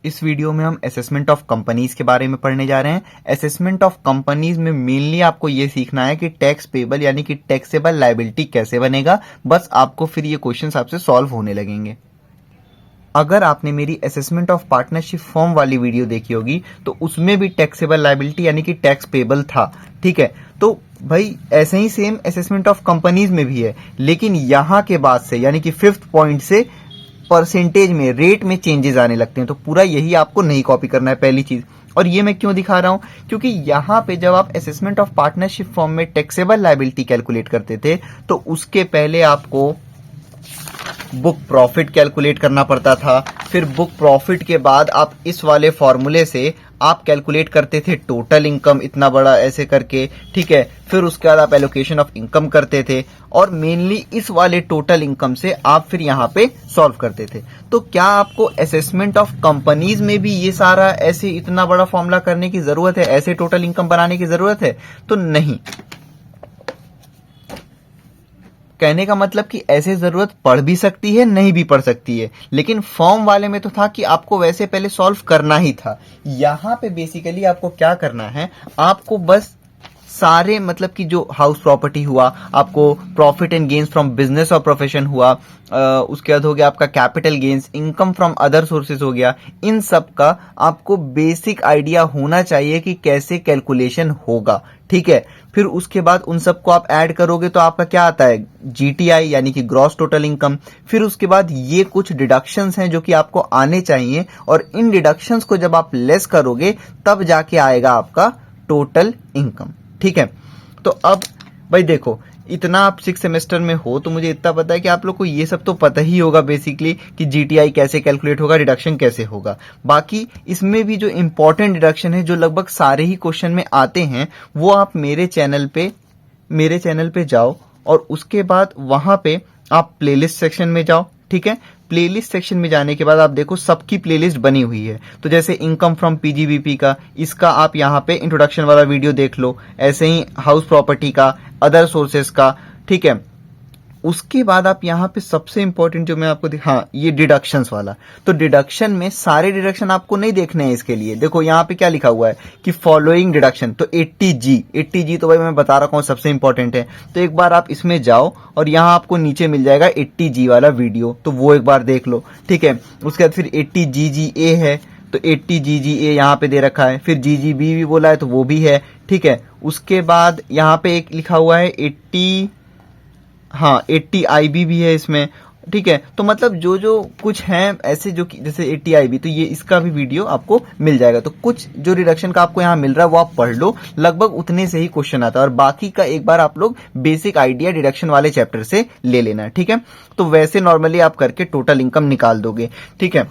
इस वीडियो में हम असेसमेंट ऑफ कंपनीज के बारे में पढ़ने जा रहे हैं। असेसमेंट ऑफ कंपनीज में मेनली आपको ये सीखना है कि टैक्स पेबल यानी कि टैक्सेबल लायबिलिटी कैसे बनेगा। बस आपको फिर ये क्वेश्चंस आपसे सॉल्व होने लगेंगे। अगर आपने मेरी असेसमेंट ऑफ पार्टनरशिप फॉर्म वाली वीडियो देखी होगी तो उसमें भी टैक्सेबल लायबिलिटी यानी कि टैक्स पेबल था, ठीक है। तो भाई ऐसे ही सेम असेसमेंट ऑफ कंपनीज में भी है, लेकिन यहां के बाद से यानी कि 5th पॉइंट से परसेंटेज में रेट में चेंजेस आने लगते हैं। तो पूरा यही आपको नहीं कॉपी करना है, पहली चीज। और ये मैं क्यों दिखा रहा हूं, क्योंकि यहां पे जब आप असेसमेंट ऑफ पार्टनरशिप फॉर्म में टैक्सेबल लायबिलिटी कैलकुलेट करते थे तो उसके पहले आपको बुक प्रॉफिट कैलकुलेट करना पड़ता था। फिर बुक प्रॉफिट के बाद आप इस वाले फॉर्मूले से आप कैलकुलेट करते थे टोटल इनकम, इतना बड़ा ऐसे करके, ठीक है। फिर उसके बाद आप एलोकेशन ऑफ इनकम करते थे और मेनली इस वाले टोटल इनकम से आप फिर यहाँ पे सॉल्व करते थे। तो क्या आपको असेसमेंट ऑफ कंपनीज में भी ये सारा ऐसे इतना बड़ा फॉर्मूला करने की जरूरत है, ऐसे टोटल इनकम बनाने की जरूरत है? तो नहीं। कहने का मतलब कि ऐसे जरूरत पड़ भी सकती है, नहीं भी पड़ सकती है, लेकिन फॉर्म वाले में तो था कि आपको वैसे पहले सॉल्व करना ही था। यहां पे बेसिकली आपको क्या करना है, आपको बस सारे मतलब कि जो हाउस प्रॉपर्टी हुआ, आपको profit and gains from business और प्रोफेशन हुआ, उसके बाद हो गया आपका capital gains, income from other sources हो गया, इन सब का आपको बेसिक आइडिया होना चाहिए कि कैसे कैलकुलेशन होगा, ठीक है। फिर उसके बाद उन सबको आप ऐड करोगे तो आपका क्या आता है, जीटीआई यानी कि ग्रॉस टोटल इनकम। फिर उसके बाद ये कुछ डिडक्शंस हैं जो कि आपको आने चाहिए, और इन डिडक्शंस को जब आप लेस करोगे तब जाके आएगा आपका टोटल इनकम, ठीक है। तो अब भाई देखो, इतना आप 6 सेमेस्टर में हो तो मुझे इतना पता है कि आप लोग को ये सब तो पता ही होगा बेसिकली कि जीटीआई कैसे कैलकुलेट होगा, डिडक्शन कैसे होगा। बाकी इसमें भी जो इंपॉर्टेंट डिडक्शन है जो लगभग सारे ही क्वेश्चन में आते हैं, वो आप मेरे चैनल पे जाओ और उसके बाद वहां पे आप प्लेलिस्ट सेक्शन में जाओ, ठीक है। प्लेलिस्ट सेक्शन में जाने के बाद आप देखो सबकी प्लेलिस्ट बनी हुई है। तो जैसे इनकम फ्रॉम पीजीबीपी का, इसका आप यहाँ पे इंट्रोडक्शन वाला वीडियो देख लो। ऐसे ही हाउस प्रॉपर्टी का, अदर सोर्सेस का, ठीक है। उसके बाद आप यहाँ पे सबसे इंपॉर्टेंट जो मैं आपको हाँ, ये डिडक्शंस वाला। तो डिडक्शन में सारे डिडक्शन आपको नहीं देखने हैं। इसके लिए देखो यहाँ पे क्या लिखा हुआ है कि फॉलोइंग डिडक्शन, तो 80G तो भाई मैं बता रहा हूँ सबसे इंपॉर्टेंट है। तो एक बार आप इसमें जाओ और यहाँ आपको नीचे मिल जाएगा 80G वाला वीडियो, तो वो एक बार देख लो, ठीक है। उसके बाद फिर 80GGA है, तो 80GGA यहाँ पे दे रखा है। फिर GGB भी बोला है तो वो भी है, ठीक है। उसके बाद यहाँ पे एक लिखा हुआ है 80IB भी है इसमें, ठीक है। तो मतलब जो जो कुछ है ऐसे जो जैसे 80IB, तो ये इसका भी वीडियो आपको मिल जाएगा। तो कुछ जो रिडक्शन का आपको यहाँ मिल रहा है वो आप पढ़ लो, लगभग उतने से ही क्वेश्चन आता है। और बाकी का एक बार आप लोग बेसिक आइडिया डिडक्शन वाले चैप्टर से ले लेना, ठीक है। तो वैसे नॉर्मली आप करके टोटल इनकम निकाल दोगे, ठीक है।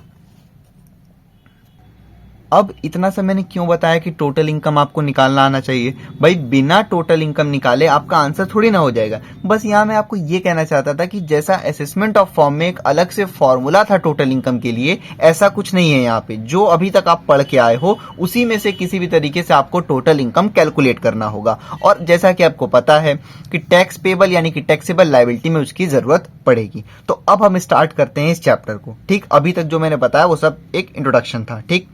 अब इतना सा मैंने क्यों बताया कि टोटल इनकम आपको निकालना आना चाहिए? भाई बिना टोटल इनकम निकाले आपका आंसर थोड़ी ना हो जाएगा। बस यहाँ मैं आपको ये कहना चाहता था कि जैसा असेसमेंट ऑफ फॉर्म में एक अलग से फॉर्मूला था टोटल इनकम के लिए, ऐसा कुछ नहीं है यहाँ पे। जो अभी तक आप पढ़ के आए हो उसी में से किसी भी तरीके से आपको टोटल इनकम कैलकुलेट करना होगा। और जैसा कि आपको पता है कि टैक्स पेबल यानी कि टैक्सेबल लायबिलिटी में उसकी जरूरत पड़ेगी। तो अब हम स्टार्ट करते हैं इस चैप्टर को, ठीक। अभी तक जो मैंने बताया वो सब एक इंट्रोडक्शन था, ठीक।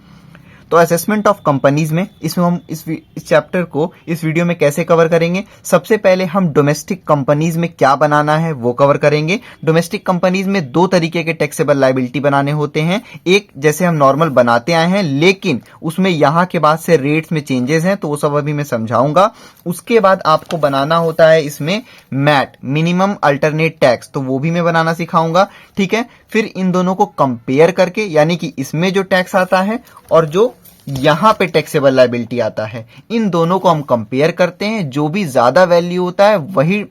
तो असेसमेंट ऑफ कंपनीज में इसमें हम इस चैप्टर को इस वीडियो में कैसे कवर करेंगे? सबसे पहले हम डोमेस्टिक कंपनीज में क्या बनाना है वो कवर करेंगे। डोमेस्टिक कंपनीज में 2 तरीके के टैक्सेबल लायबिलिटी बनाने होते हैं। एक जैसे हम नॉर्मल बनाते आए हैं, लेकिन उसमें यहां के बाद से रेट्स में चेंजेस हैं, तो वो सब अभी मैं समझाऊंगा। उसके बाद आपको बनाना होता है इसमें मैट, मिनिमम अल्टरनेट टैक्स, तो वो भी मैं बनाना सिखाऊंगा, ठीक है। फिर इन दोनों को कंपेयर करके, यानी कि इसमें जो टैक्स आता है और जो यहां पे टैक्सेबल लायबिलिटी आता है, इन दोनों को हम कंपेयर करते हैं। जो भी ज्यादा वैल्यू होता है वही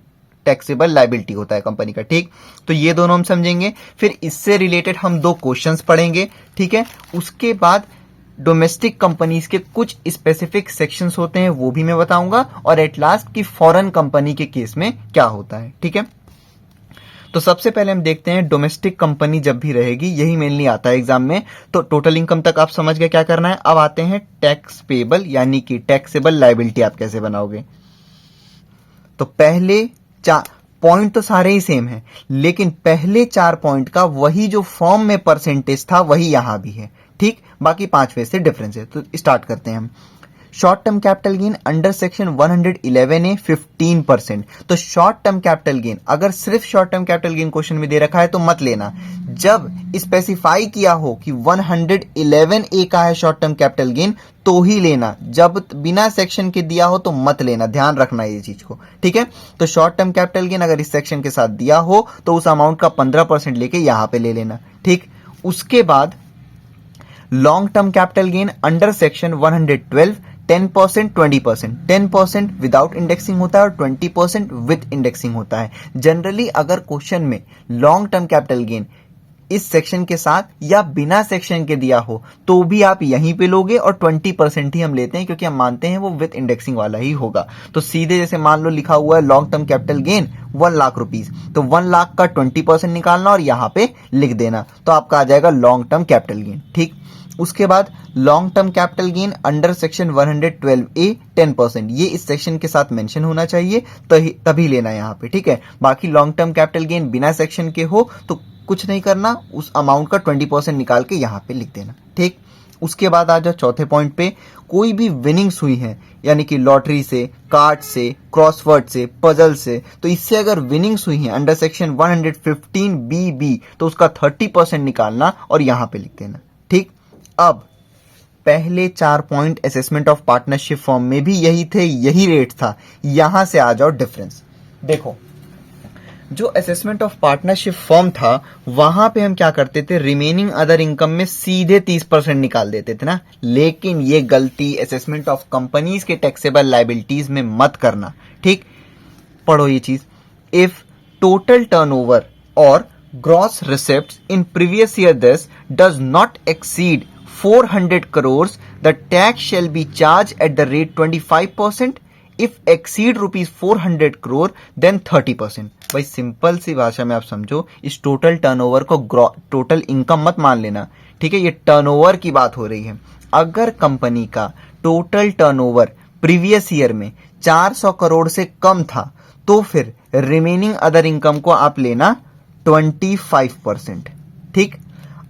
टैक्सेबल लायबिलिटी होता है कंपनी का, ठीक। तो ये दोनों हम समझेंगे। फिर इससे रिलेटेड हम 2 क्वेश्चंस पढ़ेंगे, ठीक है। उसके बाद डोमेस्टिक कंपनीज के कुछ स्पेसिफिक सेक्शंस होते हैं वो भी मैं बताऊंगा, और एट लास्ट की फॉरेन कंपनी के केस में क्या होता है, ठीक है। तो सबसे पहले हम देखते हैं डोमेस्टिक कंपनी जब भी रहेगी, यही मेनली आता है एग्जाम में। तो टोटल इनकम तक आप समझ गए क्या करना है। अब आते हैं टैक्स पेबल यानी कि टैक्सेबल लायबिलिटी आप कैसे बनाओगे। तो पहले 4 पॉइंट तो सारे ही सेम हैं, लेकिन पहले 4 पॉइंट का वही जो फॉर्म में परसेंटेज था वही यहां भी है, ठीक, बाकी 5 से डिफरेंस है। तो स्टार्ट करते हैं हम। Short term capital gain under section 111A 15%। तो शॉर्ट टर्म कैपिटल गेन, अगर सिर्फ short term capital gain question में दे रखा है तो मत लेना। जब स्पेसिफाई किया हो कि 111A का है शॉर्ट टर्म कैपिटल गेन तो ही लेना, जब बिना सेक्शन के दिया हो तो मत लेना, ध्यान रखना ये चीज को, ठीक है। तो शॉर्ट टर्म कैपिटल गेन अगर इस सेक्शन के साथ दिया हो तो उस अमाउंट का 15% लेके यहां पे ले लेना, ठीक। उसके बाद long term capital gain under section 112 10%, 20%। 10% without indexing होता है और 20% विद इंडेक्सिंग होता है। जनरली अगर क्वेश्चन में लॉन्ग टर्म कैपिटल गेन इस सेक्शन के साथ या बिना सेक्शन के दिया हो तो भी आप यहीं पे लोगे और 20% ही हम लेते हैं, क्योंकि हम मानते हैं वो विद इंडेक्सिंग वाला ही होगा। तो सीधे जैसे मान लो लिखा हुआ है long term capital gain 1 lakh rupees, तो 1 लाख का 20% निकालना और यहां पे लिख देना, तो आपका आ जाएगा लॉन्ग टर्म कैपिटल गेन, ठीक। उसके बाद long term capital gain under section 112A 10%, ये इस सेक्शन के साथ मेंशन होना चाहिए तभी लेना यहां पे, ठीक है। बाकी लॉन्ग टर्म कैपिटल गेन बिना सेक्शन के हो तो कुछ नहीं करना, उस अमाउंट का 20% निकाल के यहां पे लिख देना, ठीक। उसके बाद आ जाओ चौथे पॉइंट पे। कोई भी विनिंग्स हुई है यानी कि लॉटरी से, कार्ड से, क्रॉसवर्ड से, पजल से, तो इससे अगर विनिंग्स हुई है अंडर सेक्शन 115BB तो उसका 30% निकालना और यहां पे लिख देना, ठीक। अब पहले 4 point assessment of partnership form में भी यही थे, यही रेट था। यहां से आ जाओ डिफरेंस। देखो, जो असेसमेंट ऑफ पार्टनरशिप फॉर्म था वहां पे हम क्या करते थे, रिमेनिंग अदर इनकम में सीधे 30% निकाल देते थे ना। लेकिन ये गलती असेसमेंट ऑफ कंपनीज के टैक्सेबल लायबिलिटीज में मत करना, ठीक। पढ़ो ये चीज। इफ टोटल टर्नओवर और gross receipts in previous year this does not exceed 400 crores, the tax shall be charged at the rate 25%. If exceed rupees 400 crore, then 30%. भाई सिंपल सी भाषा में आप समझो, इस टोटल टर्नओवर को टोटल इनकम मत मान लेना, ठीक है। ये टर्नओवर की बात हो रही है। अगर कंपनी का टोटल टर्नओवर प्रीवियस ईयर में 400 करोड़ से कम था तो फिर रिमेनिंग अदर इनकम को आप लेना 25%, ठीक।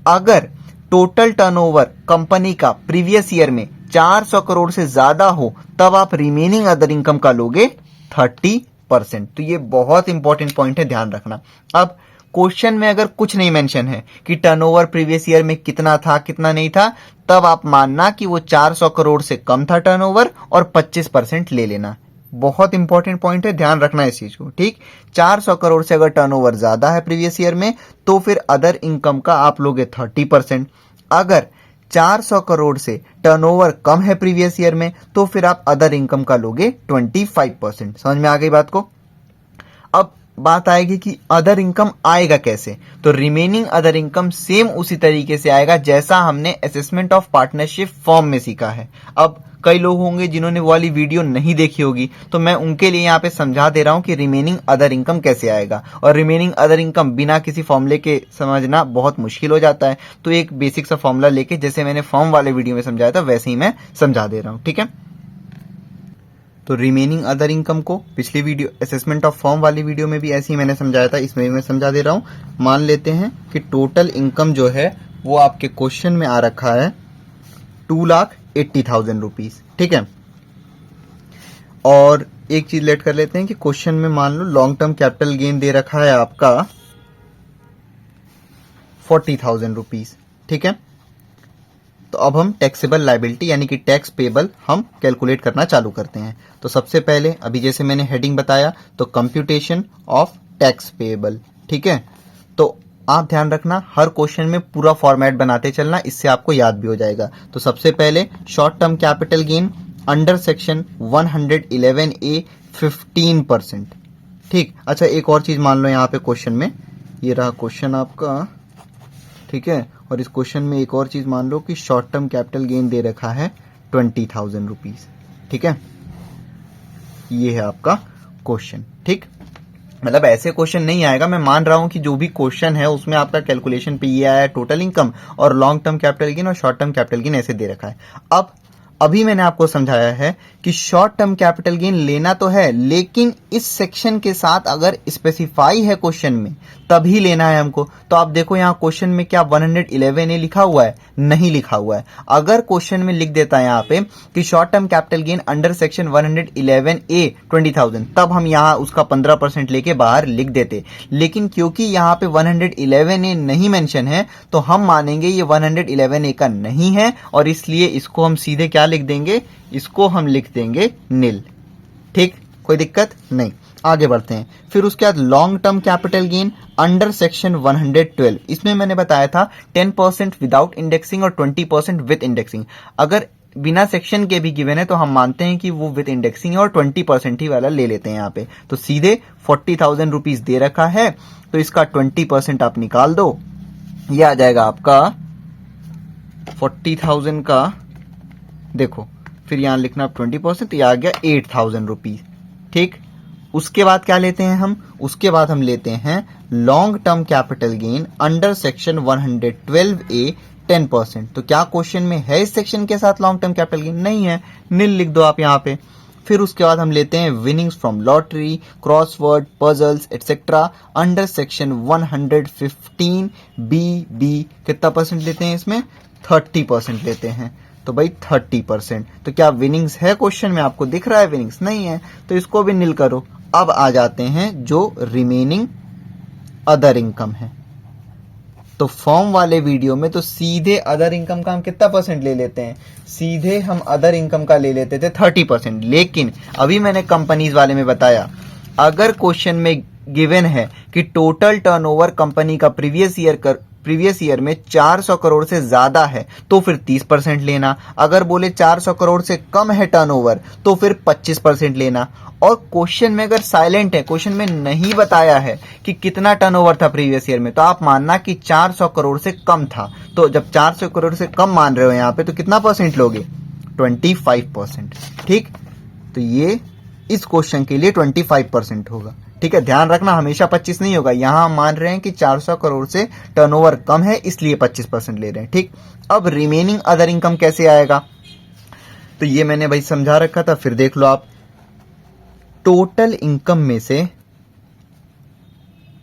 अगर टोटल टर्नओवर कंपनी का प्रीवियस ईयर में 400 करोड़ से ज्यादा हो तब आप रिमेनिंग अदर इनकम का लोगे 30%। तो ये बहुत इंपॉर्टेंट पॉइंट है, ध्यान रखना। अब क्वेश्चन में अगर कुछ नहीं मेंशन है कि टर्नओवर प्रीवियस ईयर में कितना था कितना नहीं था, तब आप मानना कि वो 400 करोड़ से कम था टर्नओवर और 25% ले लेना। बहुत इंपॉर्टेंट पॉइंट है, ध्यान रखना इस चीज को, ठीक। 400 करोड़ से अगर टर्नओवर ज्यादा है प्रीवियस ईयर में तो फिर अदर इनकम का आप लोगे 30%। अगर 400 करोड़ से टर्नओवर कम है प्रीवियस ईयर में तो फिर आप अदर इनकम का लोगे 25%। समझ में आ गई बात को। अब बात आएगी कि अदर इनकम आएगा कैसे, तो रिमेनिंग अदर इनकम सेम उसी तरीके से आएगा जैसा हमने असेसमेंट ऑफ पार्टनरशिप फॉर्म में सीखा है। अब कई लोग होंगे जिन्होंने वो वाली वीडियो नहीं देखी होगी, तो मैं उनके लिए यहाँ पे समझा दे रहा हूं कि रिमेनिंग अदर इनकम कैसे आएगा। और रिमेनिंग अदर इनकम बिना किसी फॉर्मूले के समझना बहुत मुश्किल हो जाता है, तो एक बेसिक सा फॉर्मूला लेके जैसे मैंने फॉर्म वाले वीडियो में समझाया था वैसे ही मैं समझा दे रहा हूं, ठीक है। तो रिमेनिंग अदर इनकम को पिछली वीडियो असेसमेंट ऑफ फॉर्म वाली वीडियो में भी ऐसे ही मैंने समझाया था, इसमें भी मैं समझा दे रहा हूं। मान लेते हैं कि टोटल इनकम जो है वो आपके क्वेश्चन में आ रखा है 2,80,000 रुपीज, ठीक है। और एक चीज लेट कर लेते हैं कि क्वेश्चन में मान लो लॉन्ग टर्म कैपिटल गेन दे रखा है आपका 40,000 रुपीज, ठीक है। तो अब हम टैक्सेबल लायबिलिटी यानी कि टैक्स पेबल हम कैलकुलेट करना चालू करते हैं। तो सबसे पहले अभी जैसे मैंने हेडिंग बताया तो कंप्यूटेशन ऑफ टैक्स पेबल, ठीक है। तो आप ध्यान रखना हर क्वेश्चन में पूरा फॉर्मेट बनाते चलना, इससे आपको याद भी हो जाएगा। तो सबसे पहले short term capital gain under section 111A 15%, ठीक। अच्छा एक और चीज मान लो यहाँ पे क्वेश्चन में, ये रहा क्वेश्चन आपका, ठीक है। और इस क्वेश्चन में एक और चीज मान लो कि शॉर्ट टर्म कैपिटल गेन दे रखा है 20,000 रुपीज, ठीक है। ये है आपका क्वेश्चन, ठीक। मतलब ऐसे क्वेश्चन नहीं आएगा, मैं मान रहा हूं कि जो भी क्वेश्चन है उसमें आपका कैलकुलेशन पे ये आया टोटल इनकम और लॉन्ग टर्म कैपिटल गेन और शॉर्ट टर्म कैपिटल गेन ऐसे दे रखा है। अब अभी मैंने आपको समझाया है कि शॉर्ट टर्म कैपिटल गेन लेना तो है, लेकिन इस सेक्शन के साथ अगर स्पेसिफाई है क्वेश्चन में तभी लेना है हमको। तो आप देखो यहाँ क्वेश्चन में क्या 111A लिखा हुआ है? नहीं लिखा हुआ है। अगर क्वेश्चन में लिख देता है यहाँ पे कि short term capital gain under section 111A 20,000, तब हम यहाँ उसका 15% लेके बाहर लिख देते। लेकिन क्योंकि यहाँ पे 111A नहीं मेंशन है तो हम मानेंगे ये 111A का नहीं है, और इसलिए इसको हम सीधे क्या लिख देंगे? इसको हम लिख देंगे नील। ठीक, कोई दिक्कत नहीं। आगे बढ़ते हैं। फिर उसके बाद long term capital gain under section 112, इसमें मैंने बताया था 10% विदाउट इंडेक्सिंग और 20% विद इंडेक्सिंग। अगर बिना सेक्शन के भी गिवन है तो हम मानते हैं कि वो विद इंडेक्सिंग है और 20% ही वाला ले लेते हैं यहाँ पे। तो सीधे 40,000 रुपीज दे रखा है तो इसका 20% आप निकाल दो, ये आ जाएगा आपका 40,000 का, देखो फिर यहां लिखना 20%, ये आ गया 8,000 रुपीज। ठीक, उसके बाद क्या लेते हैं हम? उसके बाद हम लेते हैं long term capital gain under section 112A 10%। तो क्या क्वेश्चन में है इस सेक्शन के साथ लॉन्ग टर्म कैपिटल गेन? नहीं है, नील लिख दो आप यहाँ पे। फिर उसके बाद हम लेते हैं winnings from lottery, crossword, puzzles etcetera under section 115B कितना परसेंट लेते हैं इसमें? 30% लेते हैं। तो भाई 30%। तो क्या विनिंग्स है क्वेश्चन में? आपको दिख रहा है विनिंग्स? नहीं है, तो इसको भी नील करो। अब आ जाते हैं जो रिमेनिंग अदर इनकम है। तो फॉर्म वाले वीडियो में तो सीधे अदर इनकम का हम कितना परसेंट ले लेते हैं? सीधे हम अदर इनकम का ले लेते थे 30%। लेकिन अभी मैंने कंपनीज वाले में बताया, अगर क्वेश्चन में गिवन है कि टोटल टर्नओवर कंपनी का प्रीवियस ईयर में 400 करोड़ से ज्यादा है तो फिर 30% लेना। अगर बोले 400 करोड़ से कम है टर्नओवर तो फिर 25% लेना। और क्वेश्चन में अगर साइलेंट है, क्वेश्चन में नहीं बताया है कि कितना टर्नओवर था प्रीवियस ईयर में, तो आप मानना कि 400 करोड़ से कम था। तो जब 400 करोड़ से कम मान रहे हो यहाँ पे तो कितना परसेंट लोगे? 25%। ठीक, तो ये इस क्वेश्चन के लिए 25% होगा। ठीक है, ध्यान रखना हमेशा 25 नहीं होगा। यहां हम मान रहे हैं कि 400 करोड़ से टर्नओवर कम है इसलिए 25% ले रहे हैं। ठीक, अब रिमेनिंग अदर इनकम कैसे आएगा? तो ये मैंने भाई समझा रखा था, फिर देख लो आप। टोटल इनकम में से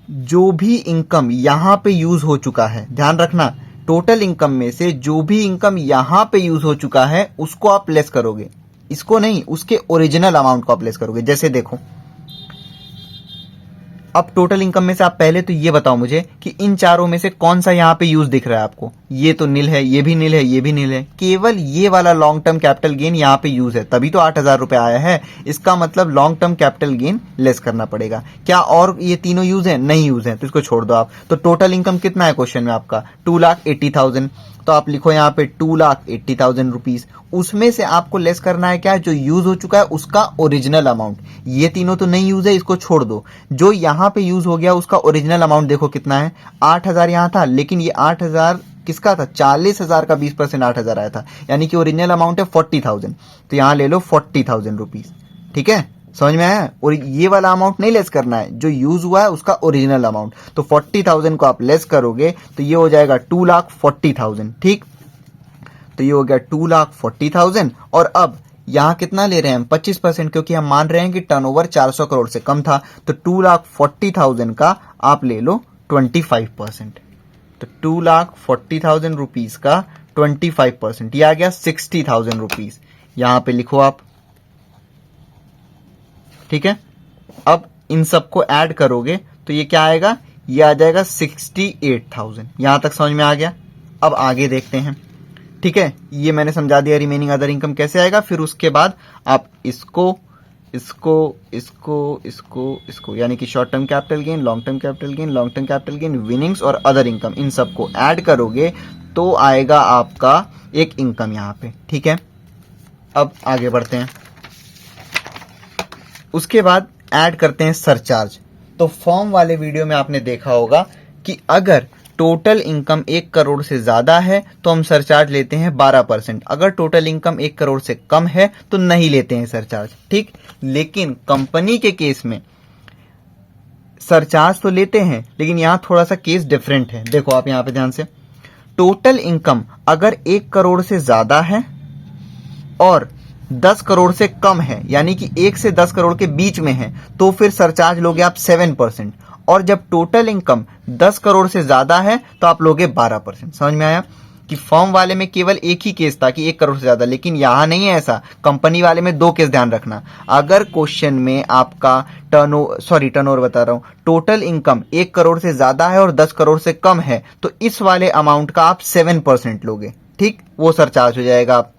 जो भी इनकम यहां पे यूज हो चुका है, ध्यान रखना, टोटल इनकम में से जो भी इनकम यहां पे यूज हो चुका है उसको आप लेस करोगे, इसको नहीं, उसके ओरिजिनल अमाउंट को आप लेस करोगे। जैसे देखो, अब टोटल इनकम में से आप पहले तो ये बताओ मुझे कि इन चारों में से कौन सा यहाँ पे यूज दिख रहा है आपको? ये तो नील है, ये भी नील है, ये भी नील है। केवल ये वाला लॉन्ग टर्म कैपिटल गेन यहाँ पे यूज है, तभी तो 8,000 रुपए आया है। इसका मतलब long term capital gain less करना पड़ेगा। क्या और ये तीनों यूज है? नहीं यूज है, तो इसको छोड़ दो आप। तो टोटल इनकम कितना है क्वेश्चन में आपका? 2,80,000। तो आप लिखो यहाँ पे 2,80,000 रुपीज। उसमें से आपको लेस करना है क्या? जो यूज हो चुका है उसका ओरिजिनल अमाउंट। ये तीनों तो नहीं यूज है, इसको छोड़ दो। जो यहाँ पे यूज हो गया उसका ओरिजिनल अमाउंट देखो कितना है? 8,000 यहाँ था, लेकिन ये 8,000 किसका था? 40,000 का 20% 8,000 आया था, यानी कि ओरिजिनल अमाउंट है 40,000। तो यहाँ ले लो 40,000 रुपीज। ठीक है, समझ में आया? और ये वाला अमाउंट नहीं लेस करना है, जो यूज हुआ है उसका ओरिजिनल अमाउंट। तो 40,000 को आप लेस करोगे तो ये हो जाएगा 2,40,000। ठीक, तो ये हो गया 2,40,000। और अब यहां कितना ले रहे हैं हम? 25%, क्योंकि हम मान रहे हैं कि टर्नओवर 400 करोड़ से कम था। तो 2,40,000 का आप ले लो 25%। तो 2,40,000 रुपीज का 25%, ये आ गया 60,000 रुपीज। यहां पे लिखो आप। ठीक है, अब इन सबको ऐड करोगे तो ये क्या आएगा? ये आ जाएगा 68,000। यहां तक समझ में आ गया? अब आगे देखते हैं। ठीक है, ये मैंने समझा दिया रिमेनिंग अदर इनकम कैसे आएगा। फिर उसके बाद आप इसको यानी कि short term capital gain, long term capital gain, long term capital gain, winnings और अदर इनकम, इन सबको ऐड करोगे तो आएगा आपका एक इनकम यहां पे। ठीक है, अब आगे बढ़ते हैं। उसके बाद ऐड करते हैं सरचार्ज। तो फॉर्म वाले वीडियो में आपने देखा होगा कि अगर टोटल इनकम 1 करोड़ से ज्यादा है तो हम सरचार्ज लेते हैं 12%। अगर टोटल इनकम 1 करोड़ से कम है तो नहीं लेते हैं सरचार्ज। ठीक, लेकिन कंपनी के केस में सरचार्ज तो लेते हैं, लेकिन यहां थोड़ा सा केस डिफरेंट है। देखो आप यहां पे ध्यान से, टोटल इनकम अगर 1 करोड़ से ज्यादा है और 10 करोड़ से कम है, यानी कि 1 से 10 करोड़ के बीच में है, तो फिर सरचार्ज लोगे आप 7%। और जब टोटल इनकम 10 करोड़ से ज्यादा है तो आप लोगे 12%। समझ में आया कि फर्म वाले में केवल एक ही केस था कि 1 करोड़ से ज्यादा, लेकिन यहां नहीं है ऐसा। कंपनी वाले में 2 केस ध्यान रखना। अगर क्वेश्चन में आपका टर्नओवर बता रहा हूं, टोटल इनकम 1 करोड़ से ज्यादा है और 10 करोड़ से कम है, तो इस वाले अमाउंट का आप 7% लोगे, ठीक, वो सरचार्ज हो जाएगा आप।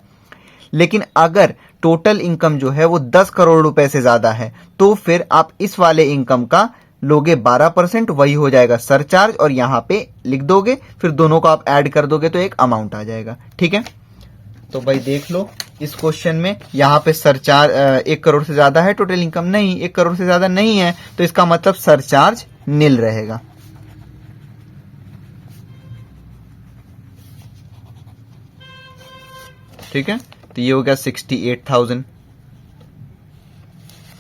लेकिन अगर टोटल इनकम जो है वो 10 करोड़ रुपए से ज्यादा है, तो फिर आप इस वाले इनकम का लोगे 12%, वही हो जाएगा सरचार्ज, और यहां पे लिख दोगे, फिर दोनों को आप ऐड कर दोगे तो एक अमाउंट आ जाएगा। ठीक है, तो भाई देख लो इस क्वेश्चन में यहां पे सरचार्ज 1 करोड़ से ज्यादा है, टोटल इनकम नहीं, 1 करोड़ से ज्यादा नहीं है, तो इसका मतलब सरचार्ज नील रहेगा। ठीक है, तो ये हो गया 68,000।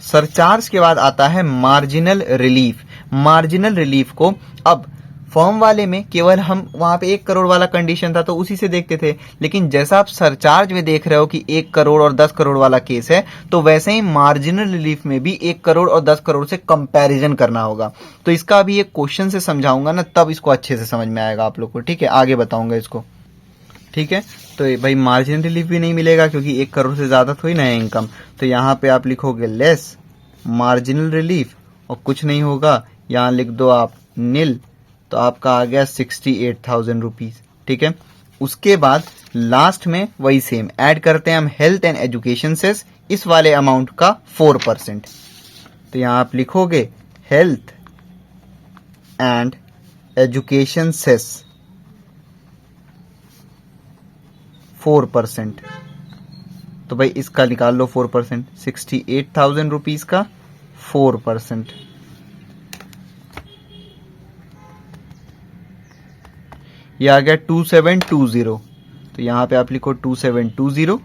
सरचार्ज के बाद आता है मार्जिनल रिलीफ। मार्जिनल रिलीफ को अब फर्म वाले में केवल हम वहां पे 1 करोड़ वाला कंडीशन था तो उसी से देखते थे, लेकिन जैसा आप सरचार्ज में देख रहे हो कि 1 करोड़ और 10 करोड़ वाला केस है, तो वैसे ही मार्जिनल रिलीफ में भी 1 करोड़ और 10 करोड़ से कंपैरिजन करना होगा। तो इसका अभी एक क्वेश्चन से समझाऊंगा ना, तब इसको अच्छे से समझ में आएगा आप लोग को। ठीक है, आगे बताऊंगा इसको। ठीक है, तो भाई मार्जिनल रिलीफ भी नहीं मिलेगा क्योंकि 1 करोड़ से ज्यादा थोड़ी ना है इनकम, तो यहां पे आप लिखोगे लेस मार्जिनल रिलीफ और कुछ नहीं होगा, यहां लिख दो आप नील, तो आपका आ गया 68,000 रुपीज। ठीक है, उसके बाद लास्ट में वही सेम ऐड करते हैं हम हेल्थ एंड एजुकेशन सेस, इस वाले अमाउंट का 4%। तो यहां आप लिखोगे हेल्थ एंड एजुकेशन सेस 4%। तो भाई इसका निकाल लो 4%, 68,000 रुपीज का 4%। ये आ गया 2720। तो यहां पे आप लिखो 2720,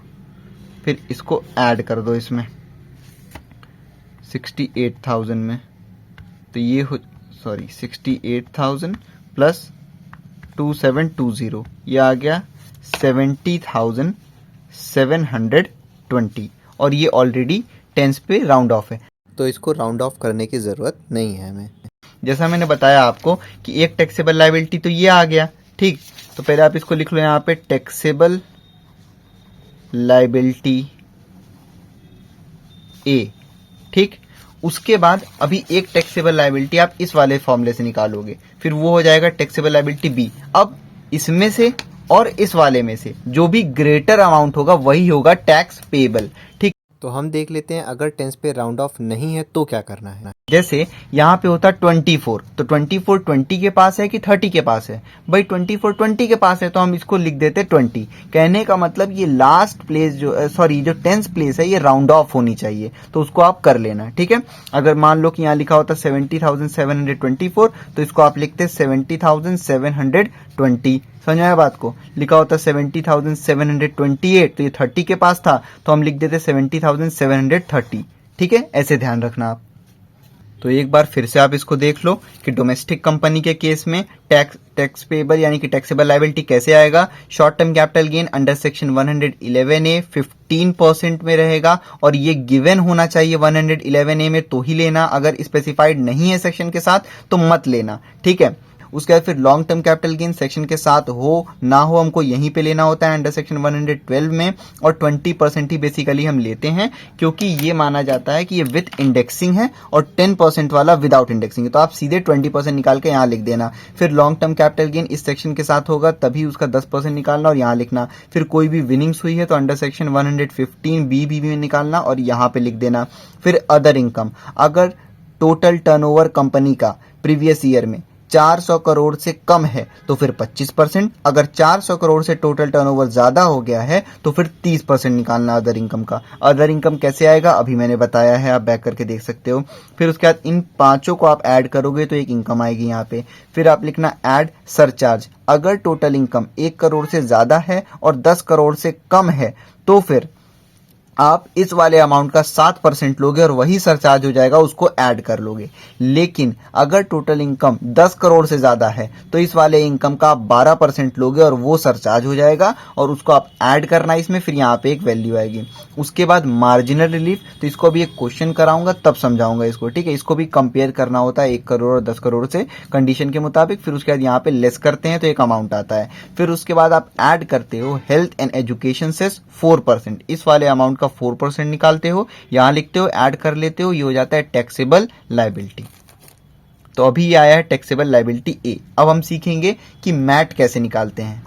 फिर इसको ऐड कर दो इसमें 68,000 में, तो ये हो 68,000 प्लस 2720, ये आ गया 70,720, और ये ऑलरेडी टेंस पे राउंड ऑफ है, तो इसको राउंड ऑफ करने की जरूरत नहीं है हमें। जैसा मैंने बताया आपको कि एक टैक्सेबल लायबिलिटी तो ये आ गया, ठीक, तो पहले आप इसको लिख लो यहां पे टैक्सेबल लायबिलिटी ए। ठीक, उसके बाद अभी एक टैक्सेबल लायबिलिटी आप इस वाले फॉर्मूले से निकालोगे, फिर वो हो जाएगा टैक्सेबल लायबिलिटी बी। अब इसमें से और इस वाले में से जो भी ग्रेटर अमाउंट होगा वही होगा टैक्स पेबल। ठीक, तो हम देख लेते हैं अगर टेंस पे राउंड ऑफ नहीं है तो क्या करना है। जैसे यहाँ पे होता 24, तो 24 20 के पास है कि 30 के पास है? भाई 24 20 के पास है, तो हम इसको लिख देते 20। कहने का मतलब ये लास्ट प्लेस जो जो टेंस प्लेस है ये राउंड ऑफ होनी चाहिए, तो उसको आप कर लेना। ठीक है, अगर मान लो कि यहाँ लिखा होता 70,724, तो इसको आप लिखते 70,720। समझ आया बात को? लिखा होता 70,728, तो ये 30 के पास था, तो हम लिख देते 70,730। ठीक है, ऐसे ध्यान रखना आप। तो एक बार फिर से आप इसको देख लो कि डोमेस्टिक कंपनी के केस में टैक्स पेबल यानी कि टैक्सेबल लायबिलिटी कैसे आएगा। Short term capital gain under section 111A 15% में रहेगा, और ये गिवन होना चाहिए 111A में तो ही लेना, अगर स्पेसिफाइड नहीं है सेक्शन के साथ तो मत लेना। ठीक है, उसके बाद फिर long term capital gain section के साथ हो ना हो हमको यहीं पे लेना होता है अंडर सेक्शन 112 में, और 20% ही बेसिकली हम लेते हैं क्योंकि ये माना जाता है कि ये विथ इंडेक्सिंग है और 10% वाला विदाउट इंडेक्सिंग है, तो आप सीधे 20% निकाल के यहाँ लिख देना। फिर लॉन्ग टर्म कैपिटल गेन इस सेक्शन के साथ होगा तभी उसका 10% निकालना और यहाँ लिखना। फिर कोई भी विनिंग्स हुई है तो अंडर सेक्शन 115B में निकालना और यहाँ पे लिख देना। फिर अदर इनकम, अगर टोटल टर्नओवर कंपनी का प्रीवियस ईयर में 400 करोड़ से कम है तो फिर 25%, अगर 400 करोड़ से टोटल टर्नओवर ज्यादा हो गया है तो फिर 30% निकालना अदर इनकम का। अदर इनकम कैसे आएगा अभी मैंने बताया है, आप बैक करके देख सकते हो। फिर उसके बाद इन पांचों को आप ऐड करोगे तो एक इनकम आएगी यहाँ पे। फिर आप लिखना ऐड सरचार्ज, अगर टोटल इनकम 1 करोड़ से ज्यादा है और 10 करोड़ से कम है तो फिर आप इस वाले अमाउंट का 7% लोगे और वही सरचार्ज हो जाएगा, उसको ऐड कर लोगे। लेकिन अगर टोटल इनकम 10 करोड़ से ज्यादा है तो इस वाले इनकम का आप 12% लोगे और वो सरचार्ज हो जाएगा और उसको आप ऐड करना इसमें, फिर यहाँ पे एक वैल्यू आएगी। उसके बाद मार्जिनल रिलीफ, तो इसको भी एक क्वेश्चन कराऊंगा तब समझाऊंगा इसको, ठीक है। इसको भी कंपेयर करना होता है 1 करोड़ और 10 करोड़ से कंडीशन के मुताबिक। फिर उसके बाद यहाँ पे लेस करते हैं तो एक अमाउंट आता है। फिर उसके बाद आप ऐड करते हो हेल्थ एंड एजुकेशन सेस 4%, इस वाले अमाउंट का 4% निकालते हो, यहां लिखते हो, ऐड कर लेते हो, ये हो जाता है टैक्सेबल लायबिलिटी। तो अभी ये आया है टैक्सेबल लायबिलिटी ए। अब हम सीखेंगे कि मैट कैसे निकालते हैं।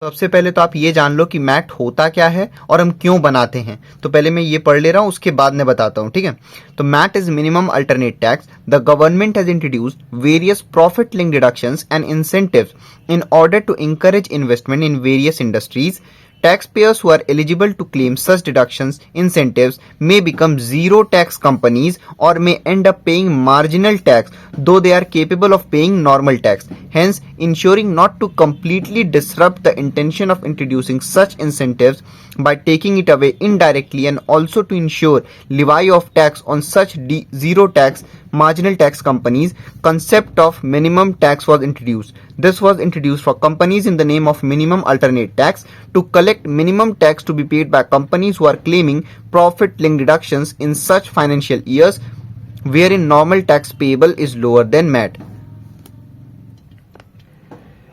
सबसे पहले तो आप ये जान लो कि मैट होता क्या है और हम क्यों बनाते हैं। तो पहले मैं ये पढ़ ले रहा हूं, उसके बाद मैं बताता हूं, ठीक है। तो MAT is minimum alternate tax. The government has introduced various profit link deductions and incentives in order to encourage investment in various industries. Taxpayers who are eligible to claim such deductions incentives may become zero tax companies or may end up paying marginal tax though they are capable of paying normal tax, hence ensuring not to completely disrupt the intention of introducing such incentives by taking it away indirectly, and also to ensure levy of tax on such zero tax marginal tax companies. Concept of minimum tax was introduced. This was introduced for companies in the name of minimum alternate tax to collect minimum tax to be paid by companies who are claiming profit linked deductions in such financial years wherein normal tax payable is lower than MAT.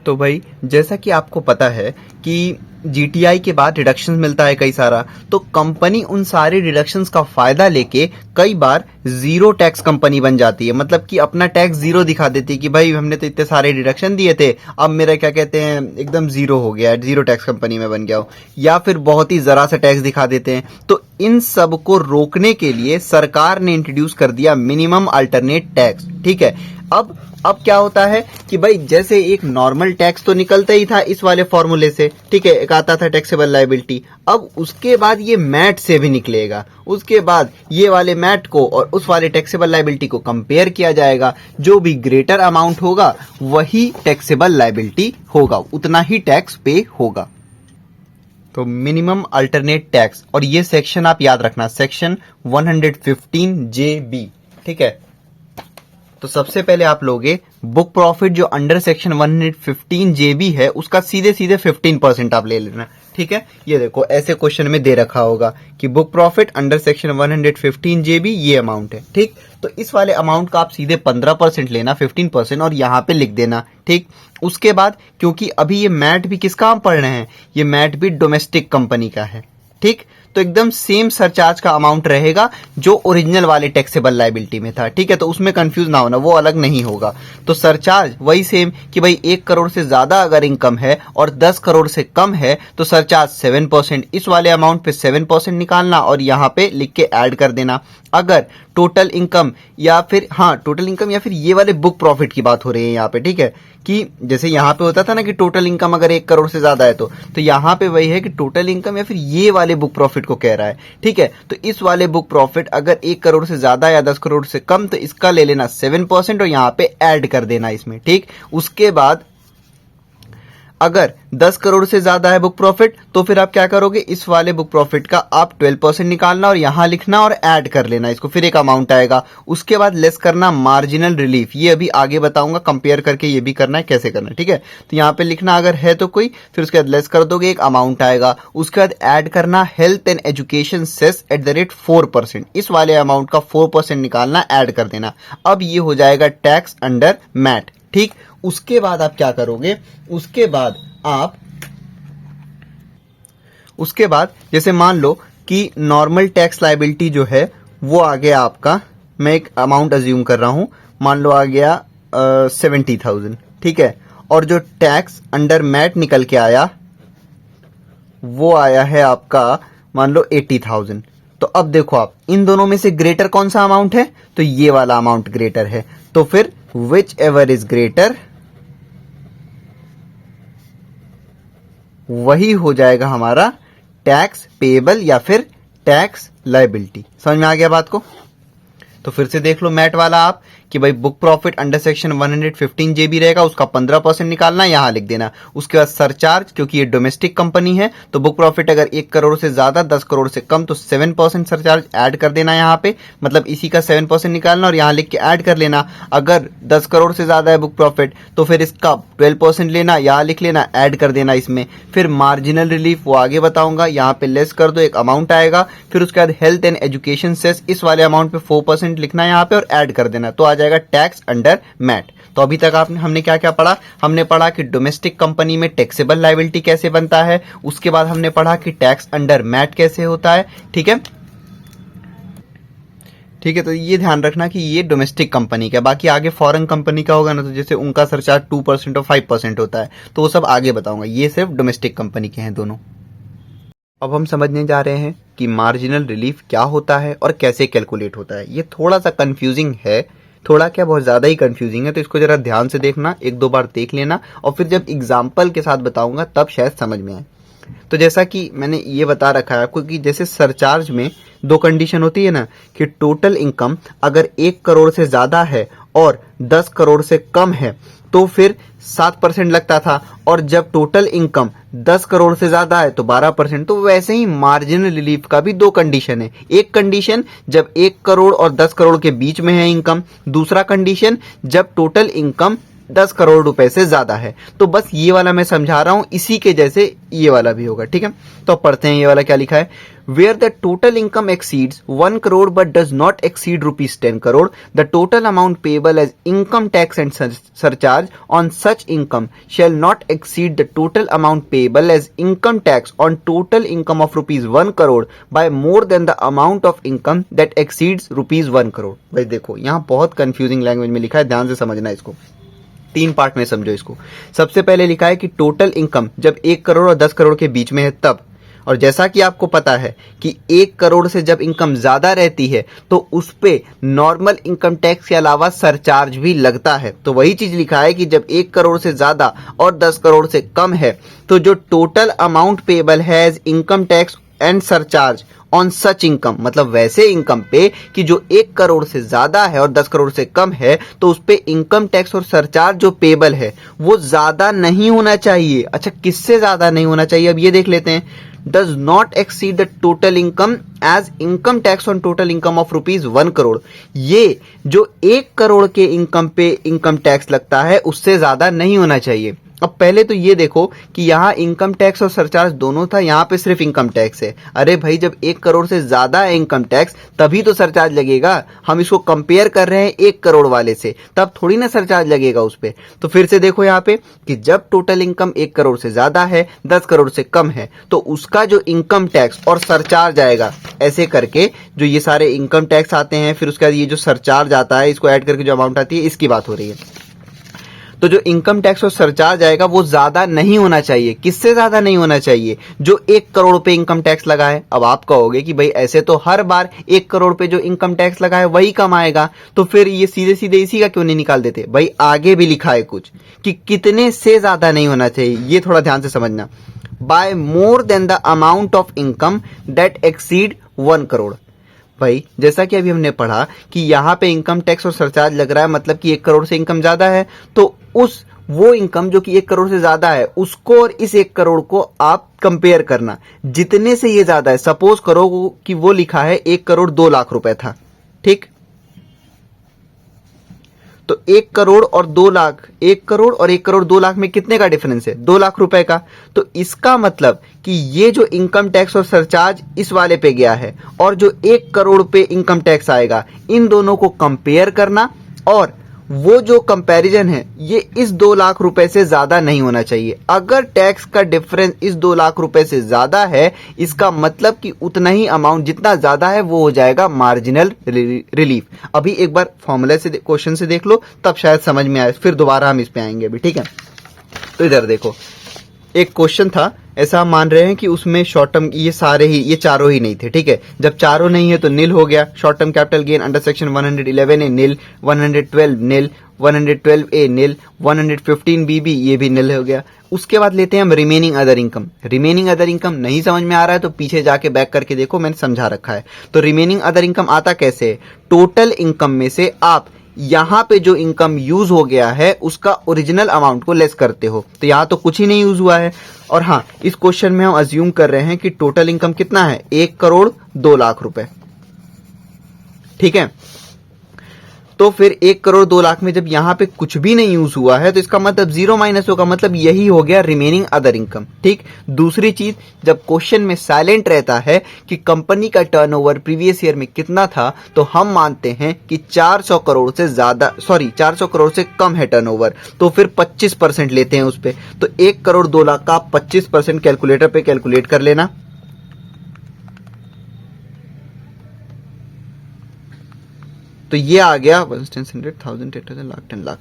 तो भाई जैसा कि आपको पता है कि GTI के बाद रिडक्शन मिलता है कई सारा, तो कंपनी उन सारे रिडक्शंस का फायदा लेके कई बार जीरो टैक्स कंपनी बन जाती है। मतलब कि अपना टैक्स जीरो दिखा देती है कि भाई हमने तो इतने सारे रिडक्शन दिए थे, अब मेरा क्या कहते हैं एकदम जीरो हो गया, जीरो टैक्स कंपनी में बन गया हो, या फिर बहुत ही जरा सा टैक्स दिखा देते हैं। तो इन सब को रोकने के लिए सरकार ने इंट्रोड्यूस कर दिया मिनिमम अल्टरनेट टैक्स, ठीक है। अब क्या होता है कि भाई जैसे एक नॉर्मल टैक्स तो निकलता ही था इस वाले फॉर्मूले से, ठीक है, एक आता था टैक्सेबल लायबिलिटी। अब उसके बाद ये मैट से भी निकलेगा, उसके बाद ये वाले मैट को और उस वाले टैक्सेबल लायबिलिटी को कंपेयर किया जाएगा। जो भी ग्रेटर अमाउंट होगा वही टैक्सेबल लायबिलिटी होगा, उतना ही टैक्स पे होगा। तो मिनिमम अल्टरनेट टैक्स, और ये सेक्शन आप याद रखना, सेक्शन 115JB, ठीक है। तो सबसे पहले आप लोगे बुक प्रॉफिट जो अंडर सेक्शन 115JB है उसका सीधे सीधे 15% आप ले लेना, ठीक है। ये देखो ऐसे क्वेश्चन में दे रखा होगा कि book profit under section 115JB ये अमाउंट है, ठीक। तो इस वाले अमाउंट का आप सीधे 15% लेना, 15%, और यहाँ पे लिख देना, ठीक। उसके बाद क्योंकि अभी ये मैट भी किसका हम पढ़ रहे हैं, ये मैट भी डोमेस्टिक कंपनी का है, ठीक। तो एकदम सेम सरचार्ज का अमाउंट रहेगा जो ओरिजिनल वाले टैक्सेबल लायबिलिटी में था, ठीक है। तो उसमें कंफ्यूज ना होना, वो अलग नहीं होगा। तो सरचार्ज वही सेम कि भाई 1 करोड़ से ज्यादा अगर इनकम है और 10 करोड़ से कम है तो सरचार्ज 7%, इस वाले अमाउंट पे 7% निकालना और यहाँ पे लिख के ऐड कर देना। अगर टोटल इनकम या फिर टोटल इनकम या फिर ये वाले बुक प्रॉफिट की बात हो रही है यहाँ पे, ठीक है, कि जैसे यहाँ पे होता था ना कि टोटल इनकम अगर 1 करोड़ से ज्यादा है तो यहाँ पे वही है कि टोटल इनकम या फिर ये वाले बुक प्रॉफिट को कह रहा है, ठीक है। तो इस वाले बुक प्रॉफिट अगर 1 करोड़ से ज्यादा या 10 करोड़ से कम तो इसका ले लेना 7% और यहाँ पे ऐड कर देना इसमें, ठीक। उसके बाद अगर 10 करोड़ से ज्यादा है बुक प्रॉफिट तो फिर आप क्या करोगे, इस वाले बुक प्रॉफिट का आप 12% निकालना और यहां लिखना और ऐड कर लेना इसको, फिर एक अमाउंट आएगा। उसके बाद लेस करना मार्जिनल रिलीफ, ये अभी आगे बताऊंगा, कंपेयर करके ये भी करना है कैसे करना है, ठीक है। तो यहां पे लिखना अगर है तो कोई, फिर उसके बाद लेस कर दोगे, एक अमाउंट आएगा। उसके बाद ऐड करना health and education cess at the rate 4%, इस वाले अमाउंट का 4% निकालना, ऐड कर देना। अब ये हो जाएगा टैक्स अंडर मैट, ठीक। उसके बाद आप क्या करोगे, उसके बाद जैसे मान लो कि नॉर्मल टैक्स लायबिलिटी जो है वो आ गया आपका, मैं एक अमाउंट अज्यूम कर रहा हूं, मान लो आ गया 70,000, ठीक है। और जो टैक्स अंडर मैट निकल के आया वो आया है आपका मान लो 80,000। तो अब देखो आप इन दोनों में से ग्रेटर कौन सा अमाउंट है, तो ये वाला अमाउंट ग्रेटर है। तो फिर विच एवर इज ग्रेटर वही हो जाएगा हमारा टैक्स पेएबल या फिर टैक्स लायबिलिटी। समझ में आ गया बात को। तो फिर से देख लो मैट वाला आप कि भाई बुक प्रॉफिट अंडर सेक्शन 115 जेबी रहेगा, उसका 15% निकालना, यहाँ लिख देना। उसके बाद सरचार्ज, क्योंकि ये डोमेस्टिक कंपनी है तो बुक प्रॉफिट अगर 1 करोड़ से ज्यादा 10 करोड़ से कम तो 7% सरचार्ज ऐड कर देना यहाँ पे, मतलब इसी का 7% निकालना और यहाँ लिख के ऐड कर लेना। अगर 10 करोड़ से ज्यादा है बुक प्रॉफिट तो फिर इसका 12% लेना, यहाँ लिख लेना, ऐड कर देना इसमें। फिर मार्जिनल रिलीफ वो आगे बताऊंगा, यहाँ पे लेस कर दो, एक अमाउंट आएगा। फिर उसके बाद हेल्थ एंड एजुकेशन सेस, इस वाले अमाउंट पे 4% लिखना है यहाँ पे और ऐड कर देना, तो आ जाएगा टैक्स अंडर मैट। तो अभी तक हमने क्या क्या पढ़ा? हमने पढ़ा कि डोमेस्टिक कंपनी में टैक्सेबल लायबिलिटी कैसे बनता है, उसके बाद हमने पढ़ा कि टैक्स अंडर मैट कैसे होता है। ठीक है, ठीक है, तो ये ध्यान रखना कि ये डोमेस्टिक कंपनी का। बाकी आगे फॉरेन कंपनी का होगा ना, तो जैसे उनका सरचार्ज 2% और 5% होता है, तो वो सब आगे बताऊंगा। ये सिर्फ डोमेस्टिक कंपनी के हैं दोनों। अब हम समझने जा रहे हैं कि मार्जिनल रिलीफ क्या होता है और कैसे कैलकुलेट होता है। ये थोड़ा सा कंफ्यूजिंग है, थोड़ा क्या बहुत ज्यादा ही कंफ्यूजिंग है, तो इसको जरा ध्यान से देखना, एक दो बार देख लेना और फिर जब एग्जाम्पल के साथ बताऊंगा तब शायद समझ में आए। तो जैसा कि मैंने ये बता रखा है आपको कि जैसे सरचार्ज में दो कंडीशन होती है ना, कि टोटल इनकम अगर 1 करोड़ से ज्यादा है और 10 करोड़ से कम है तो फिर 7% लगता था, और जब टोटल इनकम 10 करोड़ से ज्यादा है तो 12%। तो वैसे ही मार्जिनल रिलीफ का भी दो कंडीशन है। एक कंडीशन जब 1 करोड़ और 10 करोड़ के बीच में है इनकम, दूसरा कंडीशन जब टोटल इनकम 10 करोड़ रुपए से ज्यादा है। तो बस ये वाला मैं समझा रहा हूं, इसी के जैसे ये वाला भी होगा। ठीक है, तो पढ़ते हैं ये वाला क्या लिखा है। Where the total income exceeds 1 crore but does not exceed rupees 10 crore, the total amount payable as income tax and surcharge on such income shall not exceed the total amount payable as income tax on total income of rupees 1 crore by more than the amount of income that exceeds rupees 1 crore। भाई देखो यहाँ बहुत confusing language में लिखा है, ध्यान से समझना इसको, 3 पार्ट में समझो इसको। सबसे पहले लिखा है कि टोटल इनकम जब 1 करोड़ और 10 करोड़ के बीच में है तब, और जैसा कि आपको पता है कि 1 करोड़ से जब इनकम ज्यादा रहती है तो उस पे नॉर्मल इनकम टैक्स के अलावा सरचार्ज भी लगता है। तो वही चीज लिखा है कि जब 1 करोड़ से ज्यादा और 10 करोड़ से कम है तो जो टोटल अमाउंट पेबल है as income tax and surcharge on such income, मतलब वैसे इनकम पे कि जो 1 करोड़ से ज्यादा है और 10 करोड़ से कम है, तो उस पे इनकम टैक्स और सरचार्ज जो पेबल है वो ज्यादा नहीं होना चाहिए। अच्छा, किससे ज्यादा नहीं होना चाहिए अब ये देख लेते हैं। does not exceed the total income as income tax on total income of rupees 1 crore. ये जो 1 करोड़ के इनकम पे इनकम टैक्स लगता है उससे ज्यादा नहीं होना चाहिए। अब पहले तो ये देखो कि यहाँ इनकम टैक्स और सरचार्ज दोनों था, यहाँ पे सिर्फ इनकम टैक्स है। अरे भाई जब 1 करोड़ से ज्यादा है इनकम टैक्स तभी तो सरचार्ज लगेगा। हम इसको कंपेयर कर रहे हैं 1 करोड़ वाले से, तब थोड़ी ना सरचार्ज लगेगा उस पे। तो फिर से देखो यहाँ पे कि जब टोटल इनकम 1 करोड़ से ज्यादा है 10 करोड़ से कम है तो उसका जो इनकम टैक्स और सरचार्ज आएगा, ऐसे करके जो ये सारे इनकम टैक्स आते हैं फिर उसके बाद ये जो सरचार्ज आता है, इसको ऐड करके जो अमाउंट आती है, इसकी बात हो रही है। तो जो इनकम टैक्स और सरचार्ज आएगा वो ज्यादा नहीं होना चाहिए। किससे ज्यादा नहीं होना चाहिए? जो 1 करोड़ पे इनकम टैक्स लगा है। अब आप कहोगे कि भाई ऐसे तो हर बार 1 करोड़ पे जो इनकम टैक्स लगा है वही कम आएगा, तो फिर ये सीधे सीधे इसी का क्यों नहीं निकाल देते? भाई आगे भी लिखा है कुछ कि कितने से ज्यादा नहीं होना चाहिए, ये थोड़ा ध्यान से समझना। By more than the amount of income that exceed 1 crore. भाई जैसा कि अभी हमने पढ़ा कि यहाँ पे इनकम टैक्स और सरचार्ज लग रहा है, मतलब कि 1 करोड़ से इनकम ज्यादा है, तो वो इनकम जो कि 1 करोड़ से ज्यादा है उसको और इस 1 करोड़ को आप कंपेयर करना, जितने से ये ज्यादा है। सपोज करो कि वो लिखा है 1 करोड़ 2 लाख रुपए था, ठीक? तो 1 करोड़ और 2 लाख, 1 करोड़ और 1 करोड़ 2 लाख में कितने का डिफरेंस है? 2 लाख रुपए का। तो इसका मतलब कि ये जो इनकम टैक्स और सरचार्ज इस वाले पे गया है और जो 1 करोड़ पे इनकम टैक्स आएगा, इन दोनों को कंपेयर करना, और वो जो कंपैरिजन है ये इस 2 लाख रुपए से ज्यादा नहीं होना चाहिए। अगर टैक्स का डिफरेंस इस 2 लाख रुपए से ज्यादा है, इसका मतलब कि उतना ही अमाउंट जितना ज्यादा है वो हो जाएगा मार्जिनल रिलीफ। अभी एक बार फॉर्मूला से क्वेश्चन से देख लो, तब शायद समझ में आए, फिर दोबारा हम इस पे आएंगे अभी, ठीक है? तो इधर देखो, एक क्वेश्चन था, ऐसा हम मान रहे हैं कि उसमें शॉर्ट टर्म ये चारों ही नहीं थे, ठीक है? जब चारों नहीं है तो नील हो गया। Short term capital gain under section 111 ए नील, 112 नील, 112 ए नील, 115 बीबी ये भी नील हो गया। उसके बाद लेते हैं हम remaining other income. Remaining other income नहीं समझ में आ रहा है तो पीछे जाके बैक करके देखो, मैंने समझा रखा है। तो रिमेनिंग अदर इनकम आता कैसे है? टोटल इनकम में से आप यहां पे जो इनकम यूज हो गया है उसका ओरिजिनल अमाउंट को लेस करते हो। तो यहां तो कुछ ही नहीं यूज हुआ है। और हाँ, इस क्वेश्चन में हम अज्यूम कर रहे हैं कि टोटल इनकम कितना है, 1 करोड़ 2 लाख रुपए। ठीक है, तो फिर 1 करोड़ 2 लाख में जब यहां पे कुछ भी नहीं यूज हुआ है तो इसका मतलब जीरो माइनस होगा, मतलब यही हो गया रिमेनिंग अदर इनकम। ठीक, दूसरी चीज, जब क्वेश्चन में साइलेंट रहता है कि कंपनी का टर्नओवर प्रीवियस ईयर में कितना था, तो हम मानते हैं कि 400 करोड़ से ज्यादा, 400 करोड़ से कम है टर्नओवर, तो फिर 25% लेते हैं उस पे। तो 1 करोड़ 2 लाख का 25% कैलकुलेटर पे कैलकुलेट कर लेना। तो ये आ गया 100,000, 8,000, लाख 10 लाख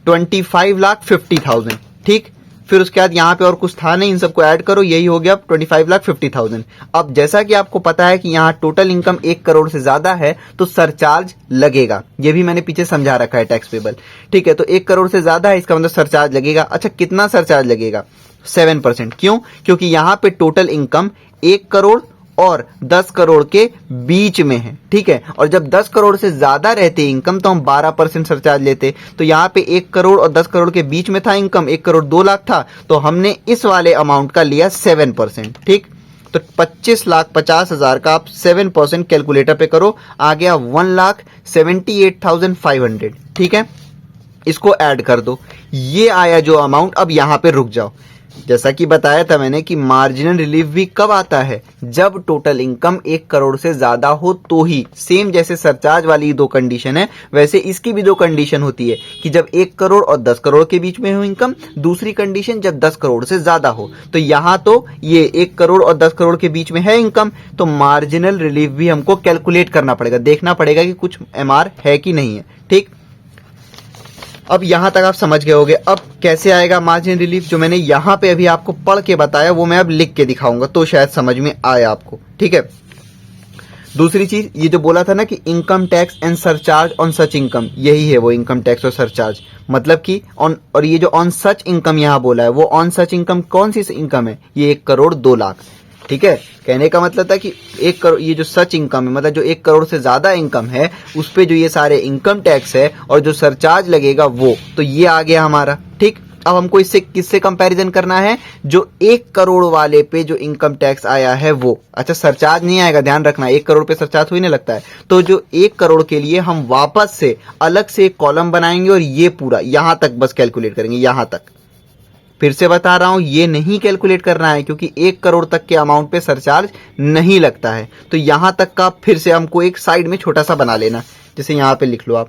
25,50,000। ठीक, फिर उसके बाद यहां पे और कुछ था नहीं, इन सबको ऐड करो, यही हो गया 25,50,000। अब जैसा कि आपको पता है कि यहां टोटल इनकम 1 करोड़ से ज्यादा है तो सरचार्ज लगेगा, ये भी मैंने पीछे समझा रखा है टैक्स पेबल। ठीक है, तो 1 करोड़ से ज्यादा है, इसका मतलब सरचार्ज लगेगा। अच्छा, कितना सरचार्ज लगेगा, 7%। क्यों? क्योंकि यहां पे टोटल इनकम 1 करोड़ और 10 करोड़ के बीच में है। ठीक है, और जब 10 करोड़ से ज्यादा रहते इनकम तो हम 12% सरचार्ज लेते। तो यहां पे 1 करोड़ और 10 करोड़ के बीच में था इनकम, 1 करोड़ 2 लाख था, तो हमने इस वाले अमाउंट का लिया 7%। ठीक, तो 25,50,000 का आप 7% कैलकुलेटर पे करो, आ गया 1,78,500। ठीक है, इसको ऐड कर दो, ये आया जो अमाउंट। अब यहां पे रुक जाओ, जैसा कि बताया था मैंने कि मार्जिनल रिलीफ भी कब आता है, जब टोटल इनकम 1 करोड़ से ज्यादा हो तो ही। सेम जैसे सरचार्ज वाली 2 कंडीशन है, वैसे इसकी भी 2 कंडीशन होती है कि जब 1 करोड़ और 10 करोड़ के बीच में हो इनकम, दूसरी कंडीशन जब 10 करोड़ से ज्यादा हो। तो यहां तो ये 1 करोड़ और 10 करोड़ के बीच में है इनकम, तो मार्जिनल रिलीफ भी हमको कैलकुलेट करना पड़ेगा, देखना पड़ेगा कि कुछ एमआर है कि नहीं है। ठीक, अब यहां तक आप समझ गए होंगे। अब कैसे आएगा मार्जिन रिलीफ, जो मैंने यहां पे अभी आपको पढ़ के बताया वो मैं अब लिख के दिखाऊंगा, तो शायद समझ में आए आपको। ठीक है, दूसरी चीज, ये जो बोला था ना कि income tax and surcharge on such income, यही है वो इनकम टैक्स और सरचार्ज। मतलब कि ऑन, और ये जो ऑन सच इनकम यहां बोला है, वो ऑन सच इनकम कौन सी इनकम है, ये 1 करोड़ 2 लाख। ठीक है, कहने का मतलब था कि 1 करोड़, ये जो सच इनकम है, मतलब जो 1 करोड़ से ज्यादा इनकम है, उस पे जो ये सारे इनकम टैक्स है और जो सरचार्ज लगेगा वो, तो ये आ गया हमारा। ठीक, अब हमको इससे किससे कंपैरिजन करना है, जो 1 करोड़ वाले पे जो इनकम टैक्स आया है वो। अच्छा, सरचार्ज नहीं आएगा, ध्यान रखना, 1 करोड़ पे सरचार्ज हुई नहीं लगता है। तो जो 1 करोड़ के लिए हम वापस से अलग से एक कॉलम बनाएंगे और ये पूरा यहां तक बस कैलकुलेट करेंगे, यहां तक। फिर से बता रहा हूं, ये नहीं कैलकुलेट करना है क्योंकि 1 करोड़ तक के अमाउंट पे सरचार्ज नहीं लगता है। तो यहां तक का फिर से हमको एक साइड में छोटा सा बना लेना, जैसे यहां पे लिख लो आप।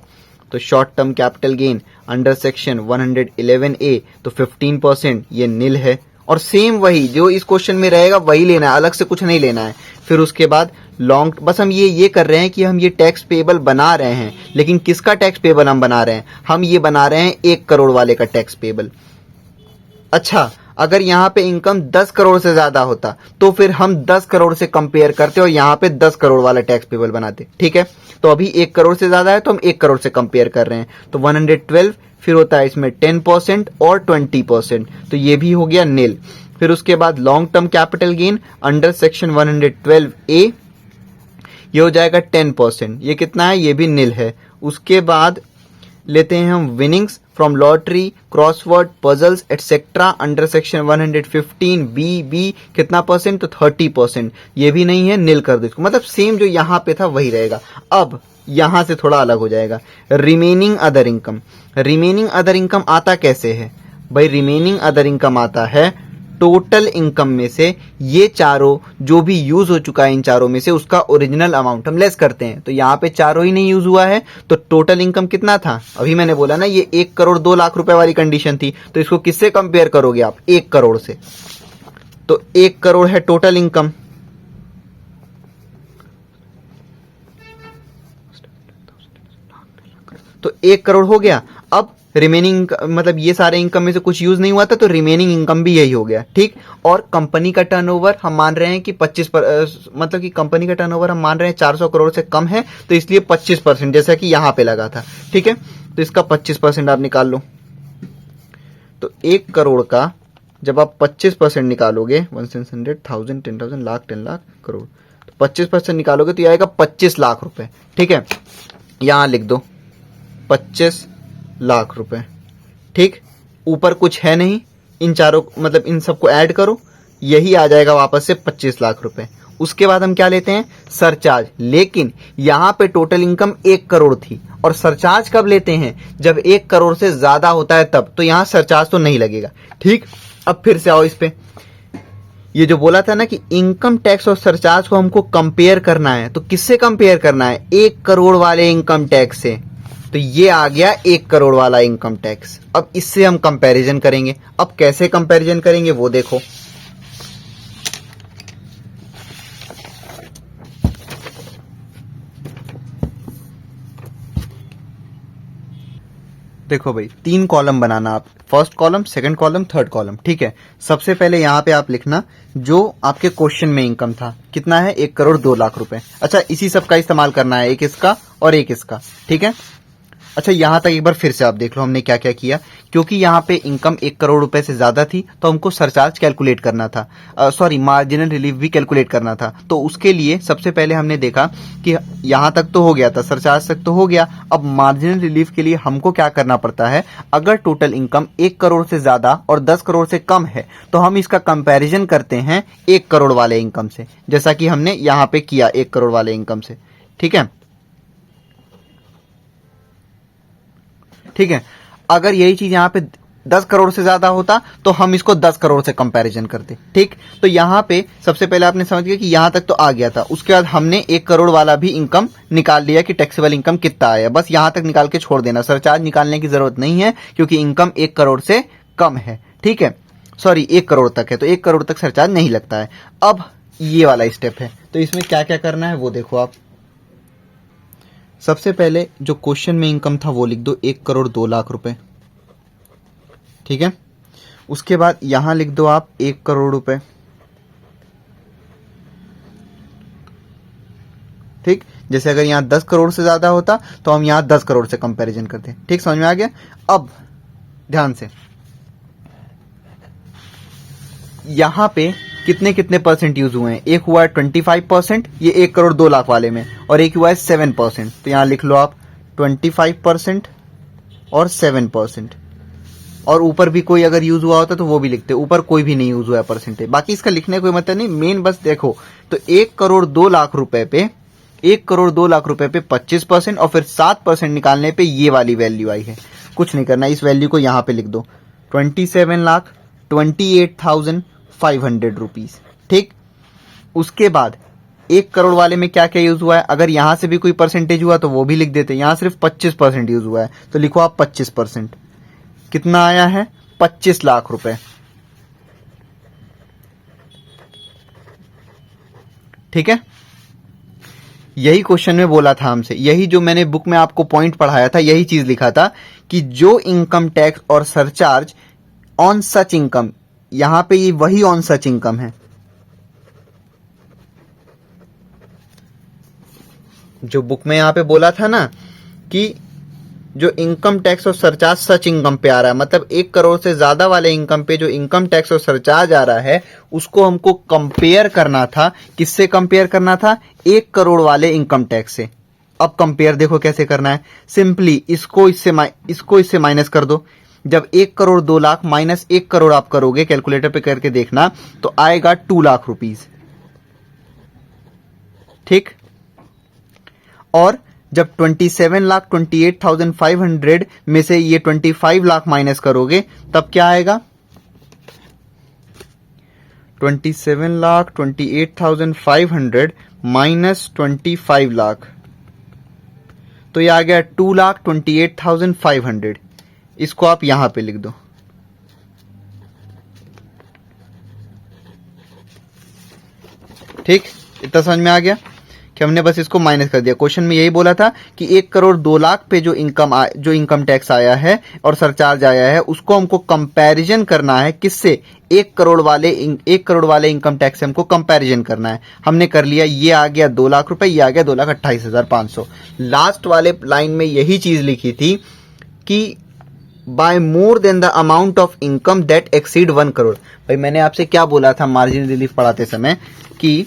तो short term capital gain under section 111A, तो 15% ये नील है। और सेम वही जो इस क्वेश्चन में रहेगा वही लेना है, अलग से कुछ नहीं लेना है। फिर उसके बाद लॉन्ग, बस हम ये कर रहे हैं कि हम ये टैक्स पेबल बना रहे हैं, लेकिन किसका टैक्स पेबल हम बना रहे हैं, हम ये बना रहे हैं 1 करोड़ वाले का टैक्स पेबल। अच्छा, अगर यहां पे इनकम 10 करोड़ से ज्यादा होता तो फिर हम 10 करोड़ से कंपेयर करते और यहां पे 10 करोड़ वाला टैक्स पेबल बनाते। ठीक है, तो अभी 1 करोड़ से ज्यादा है तो हम 1 करोड़ से कंपेयर कर रहे हैं, तो 112, फिर होता है इसमें 10% और 20%, तो ये भी हो गया नील। फिर उसके बाद long term capital gain under section 112A, ये हो जाएगा 10%, ये कितना है, ये भी नील है। उसके बाद लेते हैं हम winnings from lottery, crossword, puzzles etcetera under section 115B, कितना परसेंट, तो 30%, ये भी नहीं है, नील कर दो इसको, मतलब सेम जो यहां पे था वही रहेगा। अब यहां से थोड़ा अलग हो जाएगा, remaining other income. Remaining other income आता कैसे है भाई, रिमेनिंग अदर इनकम आता है टोटल इनकम में से ये चारों जो भी यूज हो चुका है, इन चारों में से उसका ओरिजिनल अमाउंट हम लेस करते हैं। तो यहां पे चारों ही नहीं यूज हुआ है, तो टोटल इनकम कितना था, अभी मैंने बोला ना ये 1 करोड़ 2 लाख रुपए वाली कंडीशन थी, तो इसको किससे कंपेयर करोगे आप, 1 करोड़ से। तो 1 करोड़ है टोटल इनकम, तो 1 करोड़ हो गया। अब रिमेनिंग, मतलब ये सारे इनकम में से कुछ यूज नहीं हुआ था, तो रिमेनिंग इनकम भी यही हो गया। ठीक, और कंपनी का टर्नओवर हम मान रहे हैं कि 25 मतलब कि कंपनी का टर्नओवर हम मान रहे हैं 400 करोड़ से कम है, तो इसलिए 25%, जैसा कि यहां पे लगा था। ठीक है, तो इसका 25% आप निकाल लो। तो 1 करोड़ का जब आप 25% निकालोगे, 100, 1000, 10,000, लाख 10 लाख करोड़, तो 25% निकालोगे तो ये आएगा 25 लाख रुपए। ठीक है, यहां लिख दो 25 लाख रुपए। ठीक, ऊपर कुछ है नहीं, इन चारों मतलब इन सबको ऐड करो, यही आ जाएगा वापस से 25 लाख रुपए। उसके बाद हम क्या लेते हैं, सरचार्ज। लेकिन यहां पे टोटल इनकम 1 करोड़ थी, और सरचार्ज कब लेते हैं, जब 1 करोड़ से ज्यादा होता है तब, तो यहां सरचार्ज तो नहीं लगेगा। ठीक, अब फिर से आओ इस पे, ये जो बोला था ना कि इनकम टैक्स और सरचार्ज को हमको कंपेयर करना है, तो किससे कंपेयर करना है, 1 करोड़ वाले इनकम टैक्स से। तो ये आ गया 1 करोड़ वाला इनकम टैक्स। अब इससे हम कंपैरिजन करेंगे। अब कैसे कंपैरिजन करेंगे वो देखो। देखो भाई, 3 कॉलम बनाना आप, first column, second column, third column. ठीक है, सबसे पहले यहां पे आप लिखना जो आपके क्वेश्चन में इनकम था, कितना है, 1 करोड़ 2 लाख रुपए। अच्छा, इसी सब का इस्तेमाल करना है, एक इसका और एक इसका। ठीक है, अच्छा यहां तक एक बार फिर से आप देख लो हमने क्या क्या किया। क्योंकि यहां पे इनकम 1 करोड़ रुपए से ज्यादा थी, तो हमको सरचार्ज कैलकुलेट करना था, सॉरी मार्जिनल रिलीफ भी कैलकुलेट करना था। तो उसके लिए सबसे पहले हमने देखा कि यहां तक तो हो गया था, सरचार्ज तक तो हो गया। अब मार्जिनल रिलीफ के लिए हमको क्या करना पड़ता है, अगर टोटल इनकम 1 करोड़ से ज्यादा और 10 करोड़ से कम है, तो हम इसका कंपेरिजन करते हैं 1 करोड़ वाले इनकम से, जैसा कि हमने यहां पे किया 1 करोड़ वाले इनकम से। ठीक है, ठीक है, अगर यही चीज यहां पे 10 करोड़ से ज्यादा होता तो हम इसको 10 करोड़ से कंपैरिजन करते। ठीक, तो यहां पे सबसे पहले आपने समझ गया कि यहां तक तो आ गया था। उसके बाद हमने 1 करोड़ वाला भी इनकम निकाल लिया कि टैक्सेबल इनकम कितना आया, बस यहां तक निकाल के छोड़ देना, सरचार्ज निकालने की जरूरत नहीं है क्योंकि इनकम 1 करोड़ से कम है। ठीक है, सॉरी 1 करोड़ तक है, तो 1 करोड़ तक सरचार्ज नहीं लगता है। अब ये वाला स्टेप है, तो इसमें क्या क्या करना है वो देखो आप। सबसे पहले जो क्वेश्चन में इनकम था वो लिख दो, 1 करोड़ 2 लाख रुपए। ठीक है, उसके बाद यहां लिख दो आप 1 करोड़ रुपए। ठीक, जैसे अगर यहां 10 करोड़ से ज्यादा होता तो हम यहां 10 करोड़ से कंपैरिजन करते। ठीक, समझ में आ गया। अब ध्यान से, यहां पे कितने कितने परसेंट यूज हुए हैं, एक हुआ है 25%, ये 1 करोड़ 2 लाख वाले में, और एक हुआ है 7%। तो यहां लिख लो आप 25% और 7%। और ऊपर भी कोई अगर यूज हुआ होता तो वो भी लिखते, ऊपर कोई भी नहीं यूज हुआ है परसेंटेज, बाकी इसका लिखने कोई मतलब नहीं, मेन बस देखो। तो 1 करोड़ 2 लाख रुपए पे 1 करोड़ 2 लाख रुपए पे 25% और फिर 7% निकालने पे ये वाली वैल्यू आई है। कुछ नहीं करना, इस वैल्यू को यहां पे लिख दो, 27,28,500 रुपीज। ठीक, उसके बाद 1 करोड़ वाले में क्या क्या यूज हुआ है, अगर यहां से भी कोई परसेंटेज हुआ तो वो भी लिख देते, यहां सिर्फ 25% यूज हुआ है, तो लिखो आप 25%। कितना आया है, 25 लाख रुपए। ठीक है, यही क्वेश्चन में बोला था हमसे, यही जो मैंने बुक में आपको पॉइंट पढ़ाया था, यही चीज लिखा था कि जो इनकम टैक्स और सरचार्ज ऑन सच इनकम, यहां पे ये वही ऑन सच इनकम है जो बुक में यहां पे बोला था ना कि जो इनकम टैक्स और सरचार्ज सच इनकम पे आ रहा है, मतलब 1 करोड़ से ज्यादा वाले इनकम पे जो इनकम टैक्स और सरचार्ज आ रहा है उसको हमको कंपेयर करना था। किससे कंपेयर करना था, 1 करोड़ वाले इनकम टैक्स से। अब कंपेयर देखो कैसे करना है, सिंपली इसको इससे माइनस कर दो। जब 1 करोड़ 2 लाख माइनस 1 करोड़ आप करोगे, कैलकुलेटर पे करके देखना, तो आएगा 2 लाख रुपीज। ठीक, और जब 27,28,500 में से ये 25 लाख माइनस करोगे तब क्या आएगा, 27,28,500 माइनस 25 लाख, तो ये आ गया 2,28,500। इसको आप यहां पे लिख दो। ठीक, इतना समझ में आ गया कि हमने बस इसको माइनस कर दिया। क्वेश्चन में यही बोला था कि 1 करोड़ 2 लाख पे जो इनकम टैक्स आया है और सरचार्ज आया है उसको हमको कंपैरिजन करना है, किससे, 1 करोड़ वाले इनकम टैक्स से हमको कंपैरिजन करना है। हमने कर लिया, ये आ गया 2 लाख रुपए, ये आ गया 2,28,500। लास्ट वाले लाइन में यही चीज लिखी थी कि by more than the amount of income that exceed 1 crore. भाई मैंने आपसे क्या बोला था मार्जिन रिलीफ पढ़ाते समय कि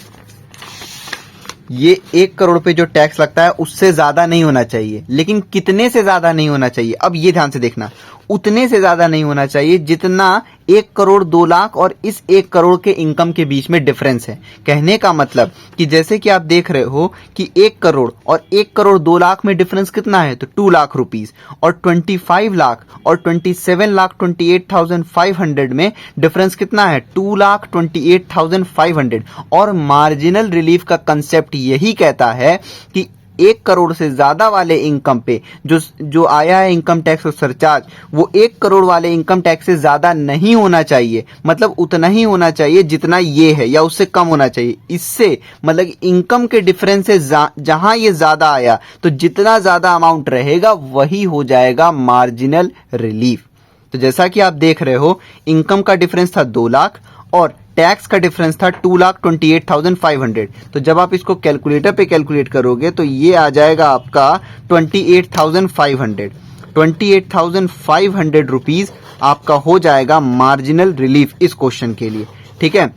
ये 1 करोड़ पे जो टैक्स लगता है उससे ज्यादा नहीं होना चाहिए। लेकिन कितने से ज्यादा नहीं होना चाहिए, अब ये ध्यान से देखना, उतने से ज्यादा नहीं होना चाहिए जितना 1 करोड़ 2 लाख और इस 1 करोड़ के इनकम के बीच में डिफरेंस है। कहने का मतलब कि जैसे कि आप देख रहे हो कि 1 करोड़ और 1 करोड़ 2 लाख में डिफरेंस कितना है, तो 2 लाख रुपीस, और 25 लाख और 27 लाख 28,500 में डिफरेंस कितना है, 2 लाख 28,500। और मार्जिनल रिलीफ का कंसेप्ट यही कहता है कि 1 करोड़ से ज्यादा वाले इनकम पे जो आया है इनकम टैक्स और सरचार्ज, वो 1 करोड़ वाले इनकम टैक्स से ज्यादा नहीं होना चाहिए। मतलब उतना ही होना चाहिए जितना ये है, या उससे कम होना चाहिए। इससे मतलब इनकम के डिफरेंस से जहां ये ज्यादा आया तो जितना ज्यादा अमाउंट रहेगा वही हो जाएगा मार्जिनल रिलीफ। तो जैसा कि आप देख रहे हो, इनकम का डिफरेंस था 2 लाख और टैक्स का डिफरेंस था 2,28,500। तो जब आप इसको कैलकुलेटर पे कैलकुलेट करोगे तो ये आ जाएगा आपका 28,500। 28,500 रुपीज आपका हो जाएगा मार्जिनल रिलीफ इस क्वेश्चन के लिए। ठीक है,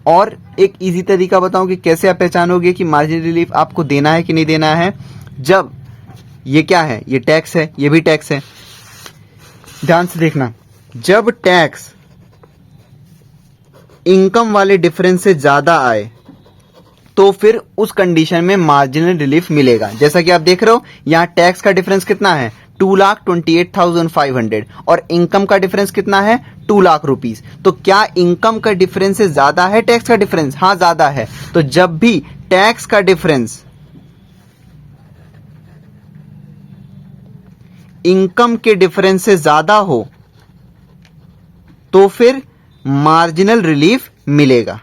और एक इजी तरीका बताऊं कि कैसे आप पहचानोगे कि मार्जिनल रिलीफ आपको देना है कि नहीं देना है। जब ये क्या है, ये टैक्स है, ये भी टैक्स है, ध्यान से देखना, जब टैक्स इनकम वाले डिफरेंस से ज्यादा आए तो फिर उस कंडीशन में मार्जिनल रिलीफ मिलेगा। जैसा कि आप देख रहे हो यहां टैक्स का डिफरेंस कितना है, 2,28,500 और इनकम का डिफरेंस कितना है, 2 लाख रुपीस। तो क्या इनकम का डिफरेंस से ज्यादा है टैक्स का डिफरेंस, हाँ ज्यादा है। तो जब भी टैक्स का डिफरेंस इनकम के डिफरेंस से ज्यादा हो तो फिर मार्जिनल रिलीफ मिलेगा।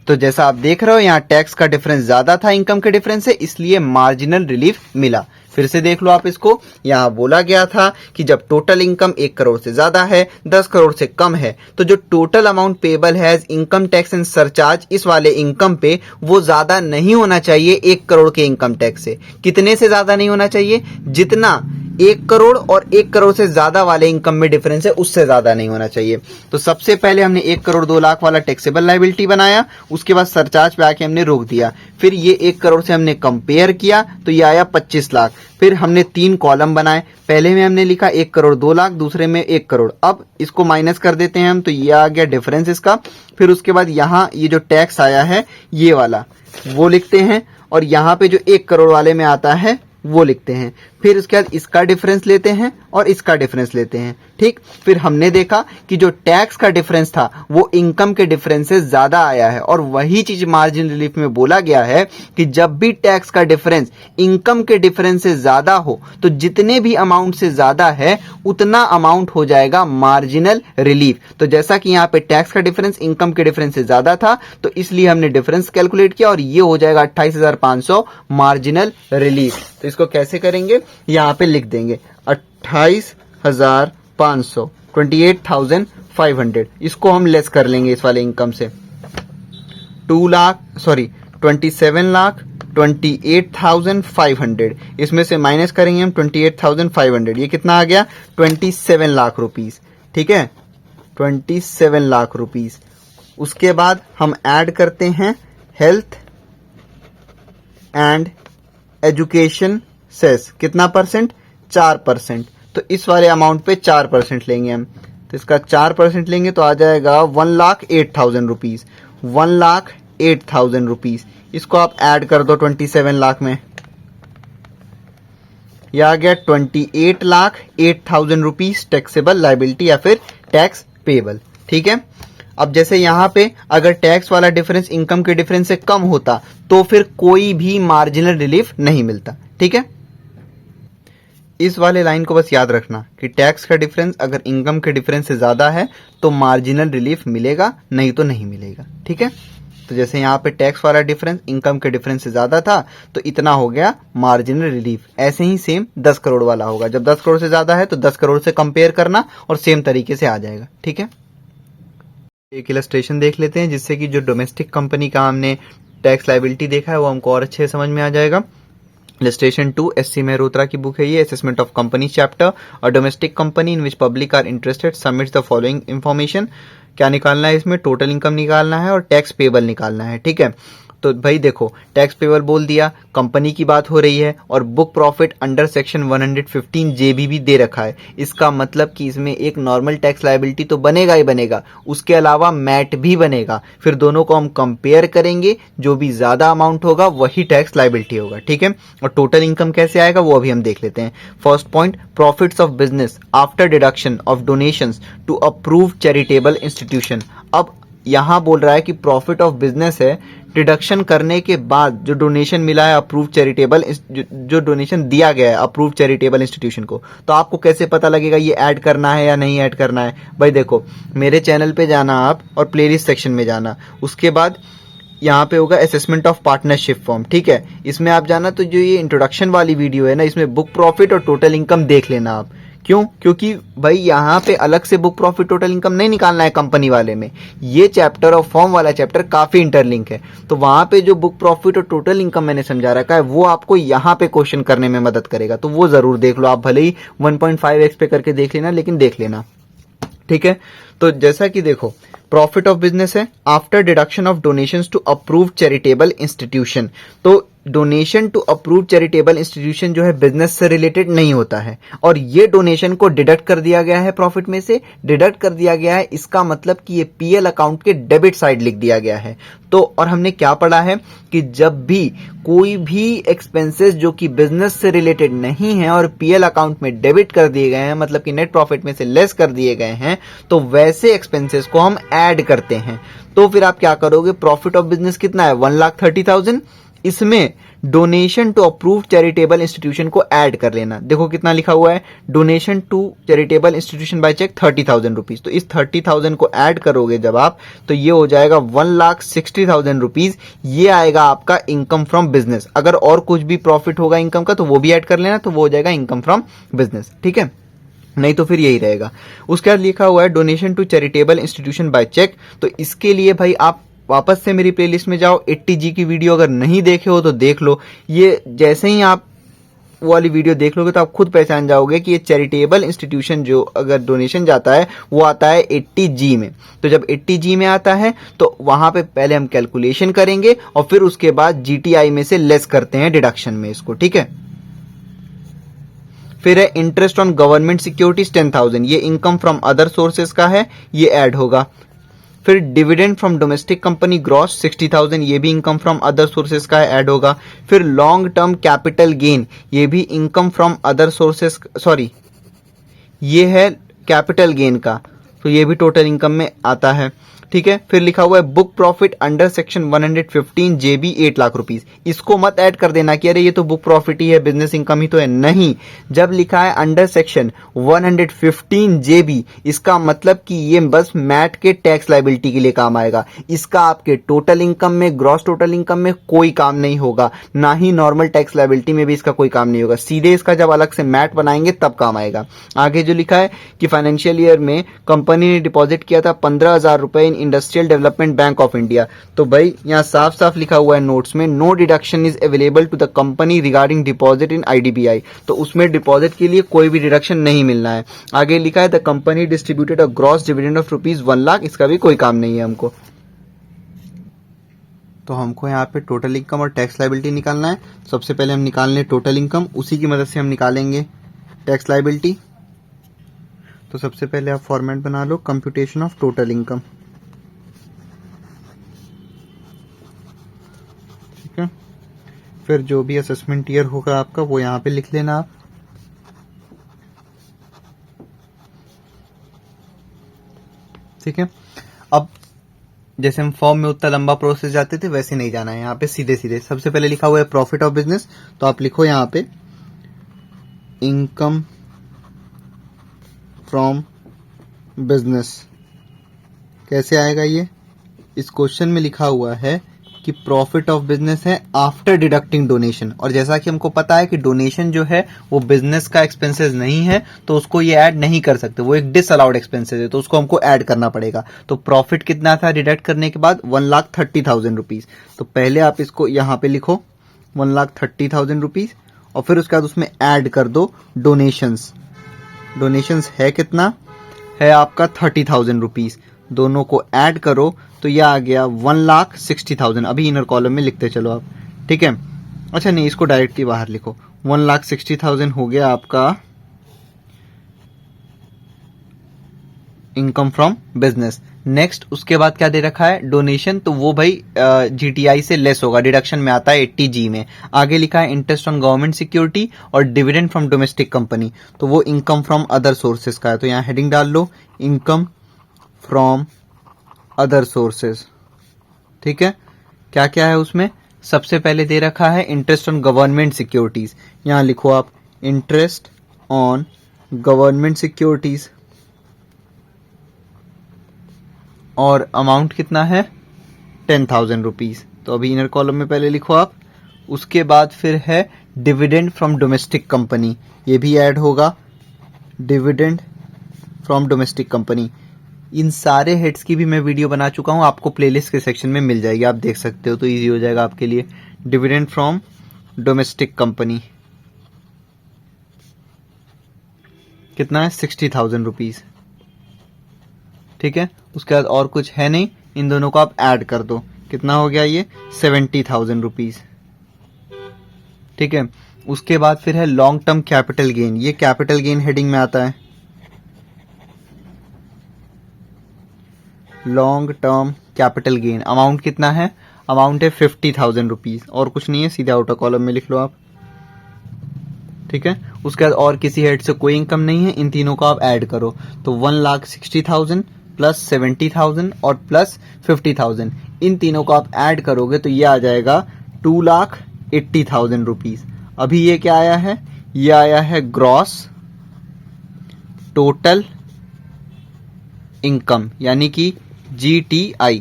तो जैसा आप देख रहे हो यहां टैक्स का डिफरेंस ज्यादा था इनकम के डिफरेंस से, इसलिए मार्जिनल रिलीफ मिला। फिर से देख लो आप इसको, यहां बोला गया था कि जब टोटल इनकम 1 करोड़ से ज्यादा है, 10 करोड़ से कम है, तो जो टोटल अमाउंट पेबल है as income tax and surcharge इस वाले इनकम पे वो ज्यादा नहीं होना चाहिए 1 करोड़ के इनकम टैक्स से। कितने से ज्यादा नहीं होना चाहिए, जितना 1 करोड़ और 1 करोड़ से ज्यादा वाले इनकम में डिफरेंस है उससे ज्यादा नहीं होना चाहिए। तो सबसे पहले हमने 1 करोड़ 2 लाख वाला टैक्सेबल लायबिलिटी बनाया, उसके बाद सरचार्ज पे आके हमने रोक दिया। फिर ये 1 करोड़ से हमने कंपेयर किया तो ये आया 25 लाख। फिर हमने 3 कॉलम बनाए, पहले में हमने लिखा 1 करोड़ 2 लाख, दूसरे में 1 करोड़। अब इसको माइनस कर देते हैं हम, तो ये आ गया डिफरेंस इसका। फिर उसके बाद यहाँ ये जो टैक्स आया है ये वाला वो लिखते हैं, और यहाँ पे जो 1 करोड़ वाले में आता है वो लिखते हैं। फिर उसके बाद इसका डिफरेंस लेते हैं और इसका डिफरेंस लेते हैं। ठीक, फिर हमने देखा कि जो टैक्स का डिफरेंस था वो इनकम के डिफरेंस से ज्यादा आया है, और वही चीज मार्जिन रिलीफ में बोला गया है कि जब भी टैक्स का डिफरेंस इनकम के डिफरेंस से ज्यादा हो तो जितने भी अमाउंट से ज्यादा है उतना अमाउंट हो जाएगा मार्जिनल रिलीफ। तो जैसा कि यहाँ पे टैक्स का डिफरेंस इनकम के डिफरेंस से ज्यादा था तो इसलिए हमने डिफरेंस कैलकुलेट किया, और ये हो जाएगा 28,500 मार्जिनल रिलीफ। तो इसको कैसे करेंगे, यहाँ पे लिख देंगे 28,500, 28,500। इसको हम लेस कर लेंगे इस वाले इनकम से, 27 लाख 28,500। इसमें से माइनस करेंगे हम 28,500, ये कितना आ गया, 27 लाख रुपीस। ठीक है, 27 लाख रुपीस। उसके बाद हम ऐड करते हैं हेल्थ एंड एजुकेशन सेस, कितना परसेंट, 4%। तो इस वाले अमाउंट पे 4% लेंगे हम, तो इसका 4% लेंगे तो आ जाएगा 1,08,000 रुपीज, 1,08,000 रुपीज। इसको आप ऐड कर दो 27 लाख में, यह आ गया 28,08,000 रुपीज टैक्सेबल लाइबिलिटी या फिर टैक्स पेबल। ठीक है, अब जैसे यहां पे अगर टैक्स वाला डिफरेंस इनकम के डिफरेंस से कम होता तो फिर कोई भी मार्जिनल रिलीफ नहीं मिलता। ठीक है, इस वाले लाइन को बस याद रखना कि टैक्स का डिफरेंस अगर इनकम के डिफरेंस से ज्यादा है तो मार्जिनल रिलीफ मिलेगा, नहीं तो नहीं मिलेगा। ठीक है, तो जैसे यहाँ पे टैक्स वाला डिफरेंस इनकम के डिफरेंस से ज्यादा था तो इतना हो गया मार्जिनल रिलीफ। ऐसे ही सेम 10 करोड़ वाला होगा, जब 10 करोड़ से ज्यादा है तो 10 करोड़ से कंपेयर करना और सेम तरीके से आ जाएगा। ठीक है, एक इलस्ट्रेशन देख लेते हैं जिससे कि जो डोमेस्टिक कंपनी का हमने टैक्स लायबिलिटी देखा है वो हमको और अच्छे समझ में आ जाएगा। इलस्ट्रेशन 2 एससी मेहरोत्रा की बुक है ये, असेसमेंट ऑफ कंपनी चैप्टर। और domestic company in which public are interested submits the following information. क्या निकालना है इसमें, टोटल इनकम निकालना है और टैक्स पेबल निकालना है। ठीक है, तो भाई देखो, टैक्स पेबल बोल दिया, कंपनी की बात हो रही है, और बुक प्रॉफिट अंडर सेक्शन 115 जेबी भी दे रखा है। इसका मतलब कि इसमें एक नॉर्मल टैक्स लायबिलिटी तो बनेगा ही बनेगा, उसके अलावा मैट भी बनेगा। फिर दोनों को हम कंपेयर करेंगे, जो भी ज्यादा अमाउंट होगा वही टैक्स लायबिलिटी होगा, ठीक है। और टोटल इनकम कैसे आएगा वो अभी हम देख लेते हैं। First point, profits of business after deduction of donations to approve charitable institution. अब यहां बोल रहा है कि प्रॉफिट ऑफ बिजनेस है, डिडक्शन करने के बाद जो डोनेशन मिला है अप्रूव चैरिटेबल, जो डोनेशन दिया गया है अप्रूव चैरिटेबल इंस्टीट्यूशन को, तो आपको कैसे पता लगेगा ये ऐड करना है या नहीं ऐड करना है? भाई देखो, मेरे चैनल पे जाना आप और प्लेलिस्ट सेक्शन में जाना, उसके बाद यहाँ पे होगा असेसमेंट ऑफ पार्टनरशिप फॉर्म, ठीक है। इसमें आप जाना, तो जो ये इंट्रोडक्शन वाली वीडियो है ना, इसमें बुक प्रॉफिट और टोटल इनकम देख लेना आप। क्यों? क्योंकि भाई यहाँ पे अलग से बुक प्रॉफिट टोटल इनकम नहीं निकालना है कंपनी वाले में, ये चैप्टर और फॉर्म वाला चैप्टर काफी इंटरलिंक है। तो वहां पे जो बुक प्रॉफिट और टोटल इनकम मैंने समझा रखा है वो आपको यहाँ पे क्वेश्चन करने में मदद करेगा, तो वो जरूर देख लो आप, भले ही 1.5x पे करके देख लेना, लेकिन देख लेना, ठीक है। तो जैसा कि देखो, प्रॉफिट ऑफ बिजनेस है after deduction of donations to approve charitable institution. तो donation to approve charitable institution जो है बिजनेस से रिलेटेड नहीं होता है, और ये डोनेशन को डिडक्ट कर दिया गया है, प्रॉफिट में से डिडक्ट कर दिया गया है। इसका मतलब कि ये पीएल अकाउंट के डेबिट साइड लिख दिया गया है। तो और हमने क्या पढ़ा है कि जब भी कोई भी एक्सपेंसेस जो कि बिजनेस से रिलेटेड नहीं है और पीएल अकाउंट में डेबिट कर दिए गए हैं, मतलब कि नेट प्रॉफिट में से लेस कर दिए गए हैं, तो वैसे एक्सपेंसेस को हम ऐड करते हैं। तो फिर आप क्या करोगे, प्रॉफिट ऑफ बिजनेस कितना है 1,30,000, इसमें donation to approve charitable institution को ऐड कर लेना। देखो कितना लिखा हुआ है, donation to charitable institution by cheque 30,000 rupees. तो इस 30,000 को ऐड करोगे जब आप, तो ये हो जाएगा 1,60,000 रुपीज। ये आएगा आपका इनकम फ्रॉम बिजनेस। अगर और कुछ भी प्रॉफिट होगा इनकम का तो वो भी ऐड कर लेना, तो वो हो जाएगा इनकम फ्रॉम बिजनेस, ठीक है। नहीं तो फिर यही रहेगा। उसके बाद लिखा हुआ है donation to charitable institution by cheque. तो इसके लिए भाई आप वापस से मेरी प्लेलिस्ट में जाओ, 80G की वीडियो अगर नहीं देखे हो तो देख लो। ये जैसे ही आप वो वाली वीडियो देख लोगे तो आप खुद पहचान जाओगे कि ये चैरिटेबल इंस्टीट्यूशन जो अगर डोनेशन जाता है वो आता है 80G में। तो जब 80G में आता है तो वहां पे पहले हम कैलकुलेशन करेंगे और फिर उसके बाद GTI में से लेस करते हैं डिडक्शन में इसको, ठीक है। फिर है इंटरेस्ट ऑन गवर्नमेंट सिक्योरिटीज 10,000, ये इनकम फ्रॉम अदर सोर्सेज का है, ये ऐड होगा। फिर dividend from domestic company gross 60,000, ये भी इनकम फ्रॉम अदर सोर्सेज का ऐड होगा। फिर लॉन्ग टर्म कैपिटल गेन, ये भी income from other sources, sorry ये है कैपिटल गेन का, तो ये भी टोटल इनकम में आता है, ठीक है। फिर लिखा हुआ है बुक प्रॉफिट अंडर सेक्शन 115 जेबी 8 लाख रुपीज। इसको मत ऐड कर देना कि अरे ये तो बुक प्रॉफिट ही है, बिजनेस इनकम ही तो है, नहीं। जब लिखा है अंडर सेक्शन 115 जेबी, इसका मतलब कि ये बस मैट के टैक्स लायबिलिटी के लिए काम आएगा। इसका आपके टोटल इनकम में, ग्रॉस टोटल इनकम में कोई काम नहीं होगा, ना ही नॉर्मल टैक्स लायबिलिटी में भी इसका कोई काम नहीं होगा। सीधे इसका जब अलग से मैट बनाएंगे तब काम आएगा। आगे जो लिखा है कि फाइनेंशियल ईयर में कंपनी ने डिपॉजिट किया था 15,000 रुपए in industrial development bank of India. तो भाई यहाँ साफ साफ लिखा हुआ है नोट्स में, no deduction is available to the company regarding deposit in IDBI। तो उसमें डिपॉजिट के लिए कोई भी डिडक्शन नहीं मिलना है। आगे लिखा है the company distributed a gross dividend of rupees 1 lakh, इसका भी कोई काम नहीं है हमको। तो हमको यहाँ पे टोटल इनकम और टैक्स लायबिलिटी निकालना है। सबसे पहले हम निकाल लें टोटल इनकम, उसी की मदद से हम निकालेंगे टैक्स लायबिलिटी। तो सबसे पहले आप फॉर्मेट बना लो, कंप्यूटेशन ऑफ टोटल इनकम, ठीक है। फिर जो भी असेसमेंट ईयर होगा आपका वो यहाँ पे लिख लेना आप, ठीक है। अब जैसे हम फॉर्म में उतना लंबा प्रोसेस जाते थे वैसे नहीं जाना है, यहाँ पे सीधे सीधे सबसे पहले लिखा हुआ है प्रॉफिट ऑफ बिजनेस, तो आप लिखो यहाँ पे इनकम फ्रॉम बिजनेस। कैसे आएगा ये, इस क्वेश्चन में लिखा हुआ है कि प्रॉफिट ऑफ बिजनेस है आफ्टर डिडक्टिंग डोनेशन, और जैसा कि हमको पता है कि डोनेशन जो है वो बिजनेस का एक्सपेंसेस नहीं है, तो उसको ये ऐड नहीं कर सकते, वो एक डिसअलाउड एक्सपेंसेस है, तो उसको हमको ऐड करना पड़ेगा। तो प्रॉफिट कितना था डिडक्ट करने के बाद 1,30,000 रुपीज। तो पहले आप इसको यहाँ पे लिखो 1,30,000 रुपीज, और फिर उसके बाद उसमें ऐड कर दो डोनेशंस। डोनेशंस है कितना, है आपका 30,000 रुपीज। दोनों को ऐड करो तो यह आ गया 1,60,000। अभी इनर कॉलम में लिखते चलो आप, ठीक है। अच्छा नहीं, इसको डायरेक्टली बाहर लिखो। 1,60,000 हो गया आपका इनकम फ्रॉम बिजनेस। नेक्स्ट उसके बाद क्या दे रखा है, डोनेशन, तो वो भाई जीटीआई से लेस होगा, डिडक्शन में आता है 80G में। आगे लिखा है इंटरेस्ट ऑन गवर्नमेंट सिक्योरिटी और डिविडेंड फ्रॉम डोमेस्टिक कंपनी, तो वो इनकम फ्रॉम अदर सोर्सेज का है, तो यहाँ हेडिंग डाल low income from other sources, ठीक है। क्या क्या है उसमें, सबसे पहले दे रखा है इंटरेस्ट ऑन गवर्नमेंट सिक्योरिटीज, यहाँ लिखो आप इंटरेस्ट ऑन गवर्नमेंट सिक्योरिटीज, और अमाउंट कितना है 10,000 रुपीज। तो अभी इनर कॉलम में पहले लिखो आप। उसके बाद फिर है डिविडेंड फ्रॉम डोमेस्टिक कंपनी, ये भी ऐड होगा, डिविडेंड फ्रॉम डोमेस्टिक कंपनी। इन सारे हेड्स की भी मैं वीडियो बना चुका हूं, आपको प्लेलिस्ट के सेक्शन में मिल जाएगी, आप देख सकते हो, तो इजी हो जाएगा आपके लिए। डिविडेंड फ्रॉम डोमेस्टिक कंपनी कितना है 60,000 रुपीज, ठीक है। उसके बाद और कुछ है नहीं, इन दोनों को आप ऐड कर दो, कितना हो गया ये 70,000 रुपीज, ठीक है। उसके बाद फिर है लॉन्ग टर्म कैपिटल गेन, ये कैपिटल गेन हेडिंग में आता है, long term capital gain. Amount कितना है, अमाउंट है 50,000 रुपीज, और कुछ नहीं है, सीधे आउटर कॉलम में लिख लो आप, ठीक है। उसके बाद और किसी हेड से कोई इनकम नहीं है, इन तीनों को आप ऐड करो, तो 1,60,000 प्लस 70,000 और प्लस 50,000, इन तीनों को आप ऐड करोगे तो ये आ जाएगा 2,80,000 रुपीज। अभी ये क्या आया है, ये आया है ग्रॉस टोटल इनकम, यानी कि GTI।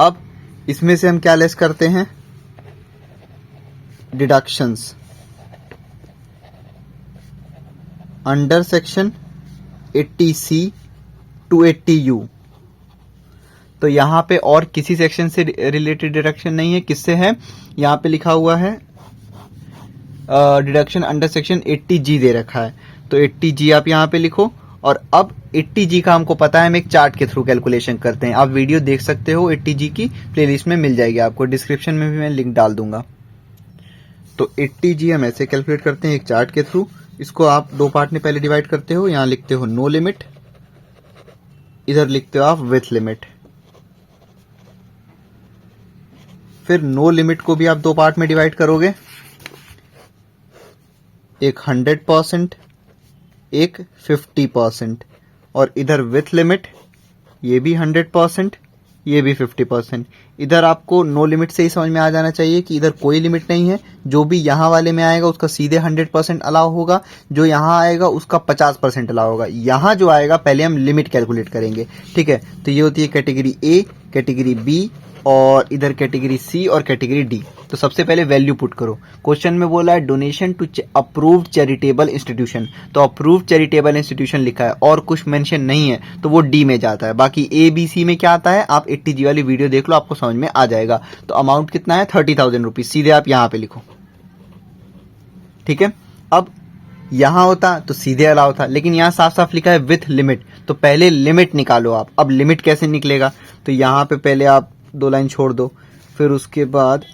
अब इसमें से हम क्या लेस करते हैं, deductions under section 80C to 80U। तो यहां पे और किसी सेक्शन से रिलेटेड डिडक्शन नहीं है, किससे है, यहां पे लिखा हुआ है डिडक्शन अंडर सेक्शन 80G दे रखा है, तो 80G आप यहां पे लिखो। और अब 80G का हमको पता है, हम एक चार्ट के थ्रू कैलकुलेशन करते हैं, आप वीडियो देख सकते हो, 80G की प्लेलिस्ट में मिल जाएगी आपको, डिस्क्रिप्शन में भी मैं लिंक डाल दूंगा। तो 80G हम ऐसे कैलकुलेट करते हैं एक चार्ट के थ्रू। इसको आप दो पार्ट में पहले डिवाइड करते हो, यहां लिखते हो नो लिमिट, इधर लिखते हो आप विथ लिमिट। फिर नो लिमिट को भी आप दो पार्ट में डिवाइड करोगे, एक 100%, एक 50%, और इधर विथ लिमिट ये भी 100%, ये भी 50%। इधर आपको नो लिमिट से ही समझ में आ जाना चाहिए कि इधर कोई लिमिट नहीं है, जो भी यहाँ वाले में आएगा उसका सीधे 100% अलाउ होगा, जो यहाँ आएगा उसका 50% अलाउ होगा। यहाँ जो आएगा पहले हम लिमिट कैलकुलेट करेंगे, ठीक है। तो ये होती है कैटेगरी A, कैटेगरी B, और इधर कैटेगरी C और कैटेगरी D। तो सबसे पहले वैल्यू पुट करो। क्वेश्चन में बोला है donation to approved charitable institution, तो अप्रूव्ड चैरिटेबल इंस्टीट्यूशन लिखा है और कुछ मेंशन नहीं है, तो वो D में जाता है। बाकी A B C में क्या आता है, आप 80G वाली वीडियो देख लो, आपको समझ में आ जाएगा। तो अमाउंट कितना है 30,000 रुपीज, सीधे आप यहां पे लिखो, ठीक है। अब यहां होता तो सीधे अलाउ था, लेकिन यहां साफ साफ लिखा है विथ लिमिट, तो पहले लिमिट निकालो आप। अब लिमिट कैसे निकलेगा, तो यहां पे पहले आप दो लाइन छोड़ दो, फिर उसके बाद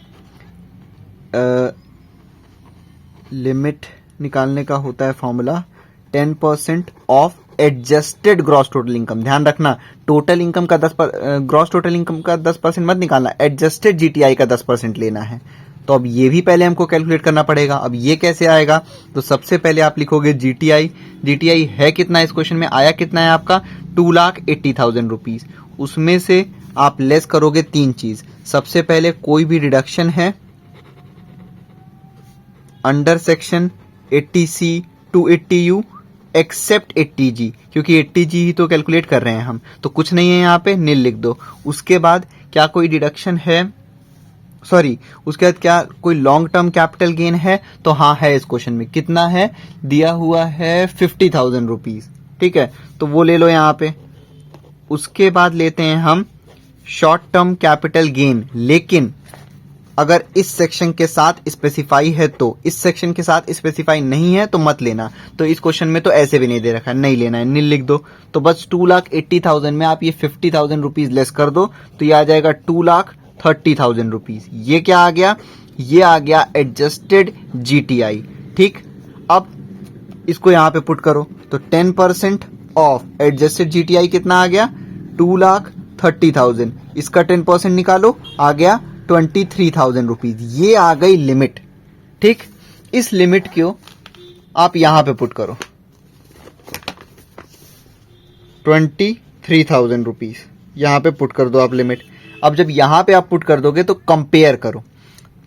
लिमिट निकालने का होता है formula 10% of adjusted gross total income. ध्यान रखना, टोटल इनकम का 10%, ग्रॉस टोटल इनकम का 10% मत निकालना, एडजस्टेड GTI का 10% लेना है। तो अब ये भी पहले हमको कैलकुलेट करना पड़ेगा। अब ये कैसे आएगा, तो सबसे पहले आप लिखोगे GTI है कितना, इस क्वेश्चन में आया कितना है आपका 2,80,000 रुपीज। उसमें से आप लेस करोगे तीन चीज, सबसे पहले कोई भी रिडक्शन है under section 80C to 80U accept 80G, क्योंकि 80G ही तो कैलकुलेट कर रहे हैं हम, तो कुछ नहीं है यहाँ पे, नील लिख दो। उसके बाद क्या कोई डिडक्शन है, सॉरी, उसके बाद क्या कोई लॉन्ग टर्म कैपिटल गेन है, तो हाँ है, इस क्वेश्चन में कितना है दिया हुआ है 50,000 रुपीज, ठीक है, तो वो ले लो यहाँ पे। उसके बाद लेते हैं हम शॉर्ट टर्म कैपिटल गेन, लेकिन अगर इस सेक्शन के साथ स्पेसिफाई है तो, इस सेक्शन के साथ स्पेसिफाई नहीं है तो मत लेना। तो इस क्वेश्चन में तो ऐसे भी नहीं दे रखा है, नहीं लेना है, नील लिख दो। तो बस 2,80,000 में आप ये 50,000 रुपीज लेस कर दो तो ये आ जाएगा 2,30,000 रुपीज। ये क्या आ गया, ये आ गया एडजस्टेड GTI। ठीक, अब इसको यहां पे पुट करो तो 10% ऑफ एडजस्टेड GTI कितना आ गया, 2,30,000। इसका 10% निकालो, आ गया 23,000 रुपीज। ये आ गई लिमिट। ठीक, इस लिमिट को आप यहां पे पुट करो 23,000 रुपीज, यहां पे पुट कर दो आप लिमिट। अब जब यहां पे आप पुट कर दोगे तो कंपेयर करो।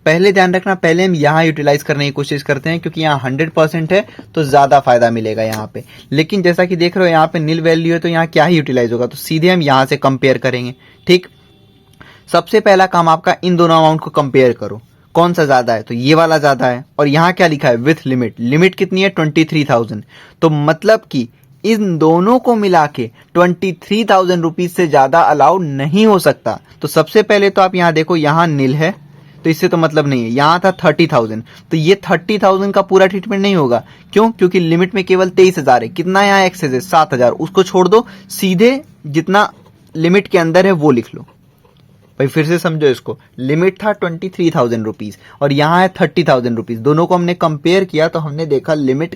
पहले ध्यान रखना, पहले हम यहां यूटिलाइज करने की कोशिश करते हैं क्योंकि यहां 100% है तो ज्यादा फायदा मिलेगा यहां पे। लेकिन जैसा कि देख रहे हो यहां पे नील वैल्यू है तो यहां क्या ही यूटिलाइज होगा, तो सीधे हम यहां से कंपेयर करेंगे। ठीक, सबसे पहला काम आपका इन दोनों अमाउंट को कंपेयर करो, कौन सा ज्यादा है, तो ये वाला ज्यादा है। और यहां क्या लिखा है, विथ लिमिट। लिमिट कितनी है, 23,000। तो मतलब कि इन दोनों को मिला के 23,000 रुपीज से ज्यादा अलाउ नहीं हो सकता। तो सबसे पहले तो आप यहां देखो, यहां नील है तो इससे तो मतलब नहीं है। यहां था 30,000 तो ये 30,000 का पूरा ट्रीटमेंट नहीं होगा। क्यों, क्योंकि लिमिट में केवल 23,000 है। कितना यहां एक्सेस है, 7,000, उसको छोड़ दो, सीधे जितना लिमिट के अंदर है वो लिख लो। भाई फिर से समझो इसको, लिमिट था 23,000 रुपीज और यहाँ है 30,000 रुपीज। दोनों को हमने कंपेयर किया तो हमने देखा लिमिट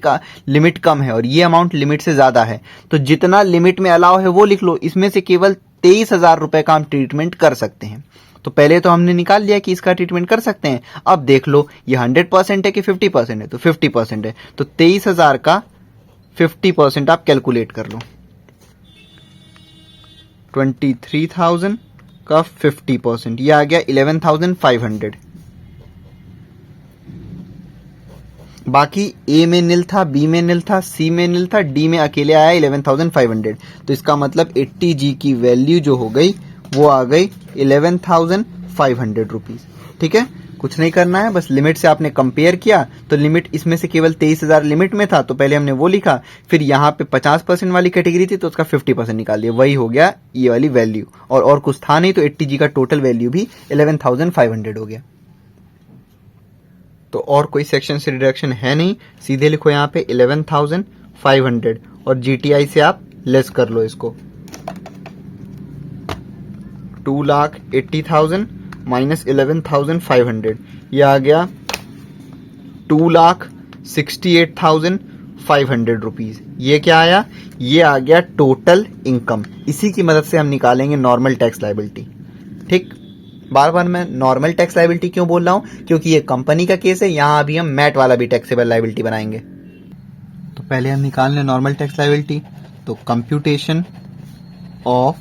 कम है और ये अमाउंट लिमिट से ज्यादा है। तो जितना लिमिट में अलाउ है वो लिख लो। इसमें से केवल 23,000 रुपए का हम ट्रीटमेंट कर सकते हैं। तो पहले तो हमने निकाल लिया कि इसका ट्रीटमेंट कर सकते हैं। अब देख लो ये 100% है कि 50% है, तो 50% है। तो 23,000 का 50% आप कैलकुलेट कर लो। 23,000 का 50%, ये आ गया 11,500। बाकी ए में नील था, बी में नील था, सी में नील था, डी में अकेले आया 11,500। तो इसका मतलब 80G की वैल्यू जो हो गई वो आ गई 11,500 रुपीज। ठीक है, कुछ नहीं करना है, बस लिमिट से आपने कंपेयर किया तो लिमिट इसमें से केवल 23,000 लिमिट में था तो पहले हमने वो लिखा, फिर यहाँ पे 50% वाली कैटेगरी थी तो उसका 50% निकाल दिया, वही हो गया ये वाली वैल्यू। और कुछ था नहीं तो 80G का टोटल वैल्यू भी 11,500 हो गया। तो और कोई सेक्शन से डिडक्शन है नहीं, सीधे लिखो यहाँ पे 11,500 और GTI से आप लेस कर लो इसको। 2,80,000 माइनस 11,500, ये आ गया 2,68,500 रुपीज। ये क्या आया, ये आ गया टोटल इनकम। इसी की मदद से हम निकालेंगे नॉर्मल टैक्स लायबिलिटी। ठीक, बार बार मैं नॉर्मल टैक्स लायबिलिटी क्यों बोल रहा हूं, क्योंकि ये कंपनी का केस है, यहां अभी हम मैट वाला भी टैक्सेबल लायबिलिटी बनाएंगे। तो पहले हम निकाल लें नॉर्मल टैक्स लायबिलिटी। तो कंप्यूटेशन ऑफ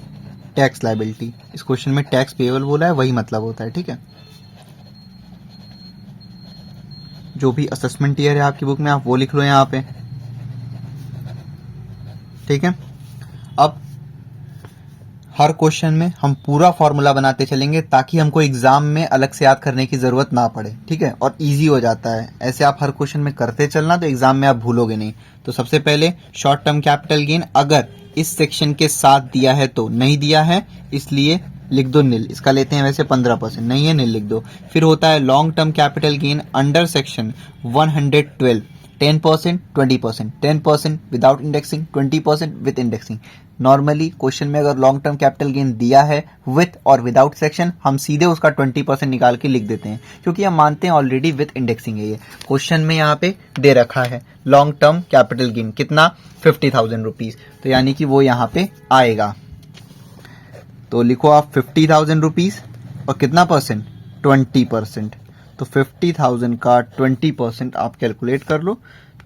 टैक्स लायबिलिटी, इस क्वेश्चन में टैक्स पेएबल बोला है वही मतलब होता है। ठीक है, जो भी असेसमेंट ईयर है आपकी बुक में आप वो लिख लो यहां पे। ठीक है, अब हर क्वेश्चन में हम पूरा फॉर्मूला बनाते चलेंगे ताकि हमको एग्जाम में अलग से याद करने की जरूरत ना पड़े। ठीक है, और इजी हो जाता है ऐसे, आप हर क्वेश्चन में करते चलना तो एग्जाम में आप भूलोगे नहीं। तो सबसे पहले शॉर्ट टर्म कैपिटल गेन अगर इस सेक्शन के साथ दिया है तो, नहीं दिया है इसलिए लिख दो नील। इसका लेते हैं वैसे 15%, नहीं है नील लिख दो। फिर होता है long term capital gain under section 112, 10%, 20%, 10% without indexing, 20% with indexing. Normally question में अगर लॉन्ग टर्म कैपिटल गेन दिया है विथ और विदाउट सेक्शन, हम सीधे उसका 20% निकाल के लिख देते हैं क्योंकि हम मानते हैं ऑलरेडी विथ इंडेक्सिंग है। ये क्वेश्चन में यहाँ पे दे रखा है लॉन्ग टर्म कैपिटल गेन कितना, 50,000 रुपीज, तो यानी कि वो यहाँ पे आएगा। तो लिखो आप 50,000 रुपीज और कितना परसेंट, 20%। तो 50,000 का 20% आप कैलकुलेट कर लो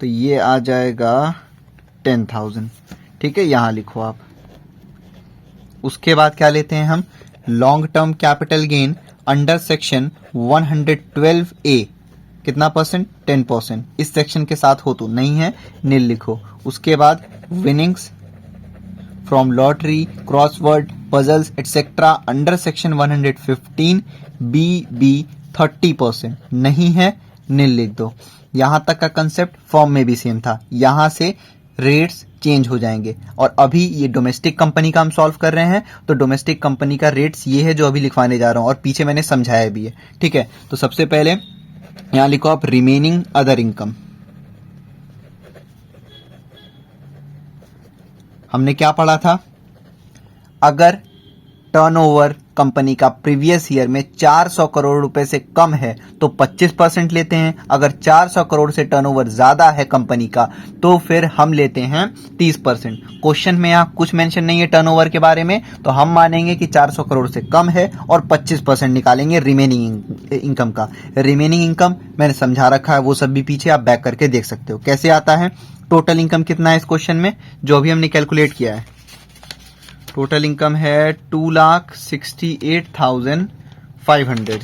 तो ये आ जाएगा 10,000। ठीक है, यहां लिखो आप। उसके बाद क्या लेते हैं हम, long term capital gain under section 112A, कितना परसेंट, 10%। इस सेक्शन के साथ हो तो, नहीं है नील लिखो। उसके बाद winnings from lottery, crossword, puzzles etcetera under section 115BB 30%, नहीं है नील लिख दो। यहां तक का कंसेप्ट फॉर्म में भी सेम था, यहां से रेट्स चेंज हो जाएंगे। और अभी ये डोमेस्टिक कंपनी का हम सॉल्व कर रहे हैं, तो डोमेस्टिक कंपनी का रेट्स ये है जो अभी लिखवाने जा रहा हूं, और पीछे मैंने समझाया भी है। ठीक है, तो सबसे पहले यहां लिखो आप रिमेनिंग अदर इनकम। हमने क्या पढ़ा था? अगर टर्नओवर कंपनी का प्रीवियस ईयर में 400 करोड़ रुपए से कम है तो 25% लेते हैं। अगर 400 करोड़ से टर्नओवर ज्यादा है कंपनी का तो फिर हम लेते हैं 30%। क्वेश्चन में यहां कुछ मेंशन नहीं है टर्नओवर के बारे में, तो हम मानेंगे कि 400 करोड़ से कम है और 25% निकालेंगे रिमेनिंग इनकम का। रिमेनिंग इनकम मैंने समझा रखा है, वो सब भी पीछे आप बैक करके देख सकते हो कैसे आता है। टोटल इनकम कितना है इस क्वेश्चन में, जो अभी हमने कैलकुलेट किया है? टोटल इनकम है 2,68,500।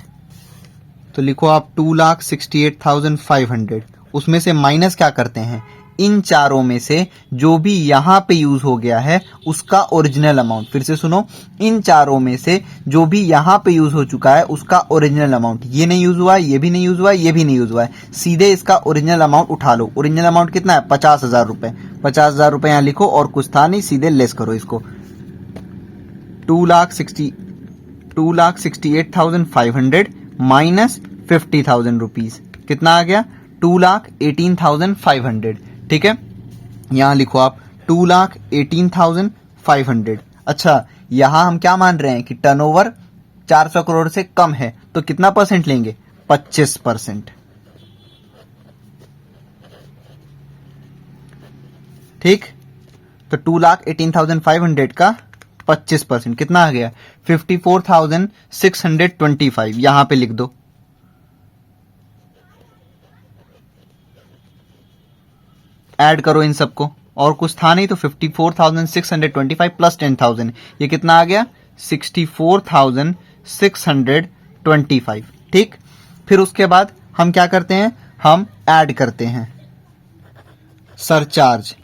तो लिखो आप 2,68,500। उसमें से माइनस क्या करते हैं? इन चारों में से जो भी यहां पे यूज हो गया है उसका ओरिजिनल अमाउंट। फिर से सुनो, इन चारों में से जो भी यहां पे यूज हो चुका है उसका ओरिजिनल अमाउंट। ये नहीं यूज हुआ है, ये भी नहीं यूज हुआ है, ये भी नहीं यूज हुआ है, सीधे इसका ओरिजिनल अमाउंट उठा लो। ओरिजिनल अमाउंट कितना है? 50,000 रुपए। 50,000 रुपए यहां लिखो और कुछ था नहीं, सीधे लेस करो इसको। 2,68,500 माइनस 50,000 रुपीज कितना आ गया? 2,18,500। ठीक है, यहां लिखो आप 2,18,500। अच्छा, यहां हम क्या मान रहे हैं कि टर्नओवर 400 करोड़ से कम है, तो कितना परसेंट लेंगे? 25%। ठीक, तो 2,18,500 का 25% कितना आ गया? 54,625। यहां पे लिख दो। ऐड करो इन सबको, और कुछ था नहीं, तो 54,625 प्लस 10,000, ये कितना आ गया? 64,625। ठीक, फिर उसके बाद हम क्या करते हैं? हम ऐड करते हैं सरचार्ज।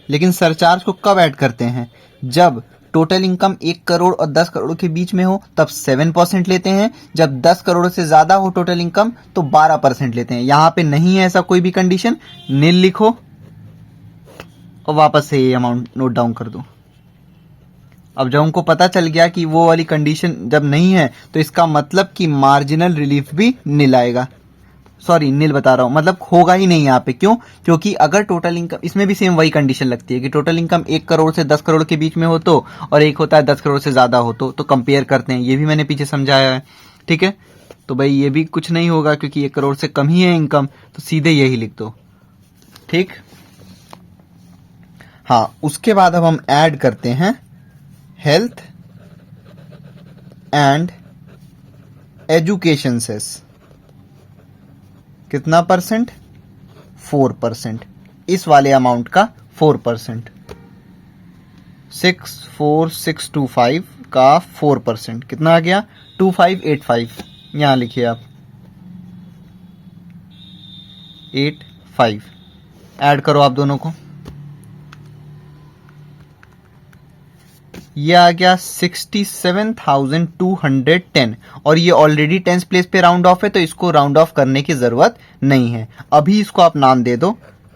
लेकिन सरचार्ज को कब ऐड करते हैं? जब टोटल इनकम 1 करोड़ और 10 करोड़ के बीच में हो तब 7% लेते हैं। जब 10 करोड़ से ज्यादा हो टोटल इनकम तो 12% लेते हैं। यहां पे नहीं है ऐसा कोई भी कंडीशन, नील लिखो और वापस से ये अमाउंट नोट डाउन कर दो। अब जब हमको पता चल गया कि वो वाली कंडीशन जब नहीं है तो इसका मतलब कि मार्जिनल रिलीफ भी नील आएगा। सॉरी, नील बता रहा हूं, मतलब होगा ही नहीं यहाँ पे। क्यों? क्योंकि अगर टोटल इनकम, इसमें भी सेम वही कंडीशन लगती है कि टोटल इनकम 1 करोड़ से 10 करोड़ के बीच में हो तो, और एक होता है 10 करोड़ से ज्यादा हो तो कंपेयर करते हैं। ये भी मैंने पीछे समझाया है। ठीक है, तो भाई ये भी कुछ नहीं होगा क्योंकि 1 करोड़ से कम ही है इनकम, तो सीधे यही लिख दो। ठीक, हाँ, उसके बाद अब हम ऐड करते हैं हेल्थ एंड एजुकेशन सेस। कितना परसेंट? 4%। इस वाले अमाउंट का 4%। 64625 का 4% कितना आ गया? 2585। यहां लिखिए आप 85। ऐड करो आप दोनों को, ये आ गया 67,210। और ये ऑलरेडी 10th प्लेस पे राउंड ऑफ है तो इसको राउंड ऑफ करने की जरूरत नहीं है। अभी इसको आप नाम दे दो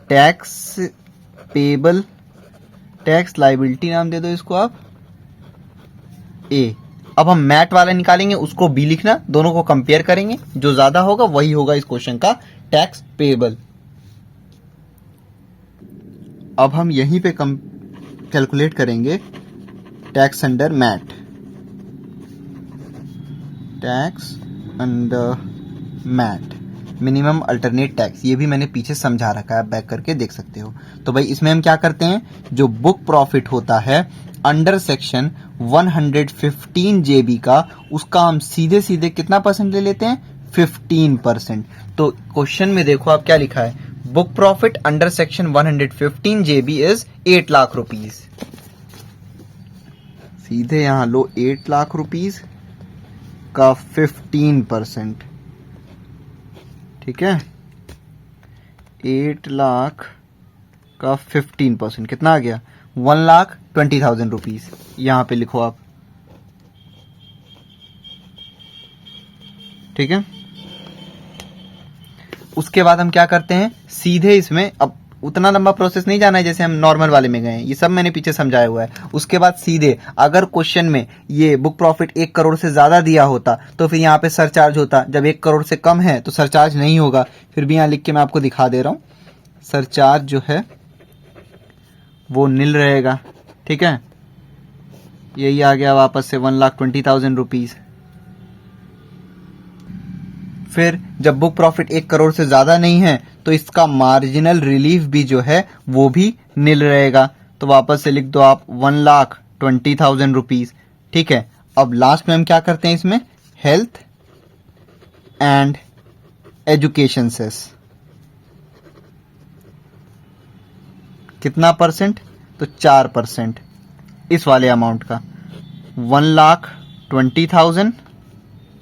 टैक्स पेबल, टैक्स लाइबिलिटी नाम दे दो इसको आप ए। अब हम मैट वाला निकालेंगे, उसको बी लिखना, दोनों को कंपेयर करेंगे, जो ज्यादा होगा वही होगा इस क्वेश्चन का टैक्स पेबल। अब हम यहीं पे कैलकुलेट करेंगे tax under MAT, tax under MAT, minimum alternate tax. ये भी मैंने पीछे समझा रखा है, बैक करके देख सकते हो। तो भाई इसमें हम क्या करते हैं, जो बुक प्रॉफिट होता है अंडर सेक्शन 115 जेबी का, उसका हम सीधे सीधे कितना परसेंट ले लेते हैं? 15%। तो क्वेश्चन में देखो आप क्या लिखा है, book profit under section 115 JB is 8 lakh rupees. सीधे यहां लो 8 लाख रुपीज का 15%। ठीक है, 8 लाख का 15% कितना आ गया? 1,20,000 रुपीज। यहां पे लिखो आप। ठीक है, उसके बाद हम क्या करते हैं, सीधे इसमें अब उतना लंबा प्रोसेस नहीं जाना है जैसे हम नॉर्मल वाले में गए हैं, ये सब मैंने पीछे समझाया हुआ है। उसके बाद सीधे अगर क्वेश्चन में ये बुक प्रॉफिट 1 करोड़ से ज़्यादा दिया होता तो फिर यहाँ पे सरचार्ज होता, जब 1 करोड़ से कम है तो सरचार्ज नहीं होगा। फिर भी यहाँ लिख के मैं आपको दिखा दे रहा हूँ, सरचार्ज जो है वो नील रहेगा। ठीक है, यही आ गया वापस से 1,20,000 रुपीज़। फिर जब बुक प्रॉफिट 1 करोड़ से ज़्यादा नहीं है तो इसका मार्जिनल रिलीफ भी जो है वो भी नील रहेगा। तो वापस से लिख दो आप 1,20,000 रुपीज़। ठीक है, अब लास्ट में हम क्या करते हैं इसमें, हेल्थ एंड एजुकेशन सेस। कितना परसेंट, तो 4% इस वाले अमाउंट का, 1,20,000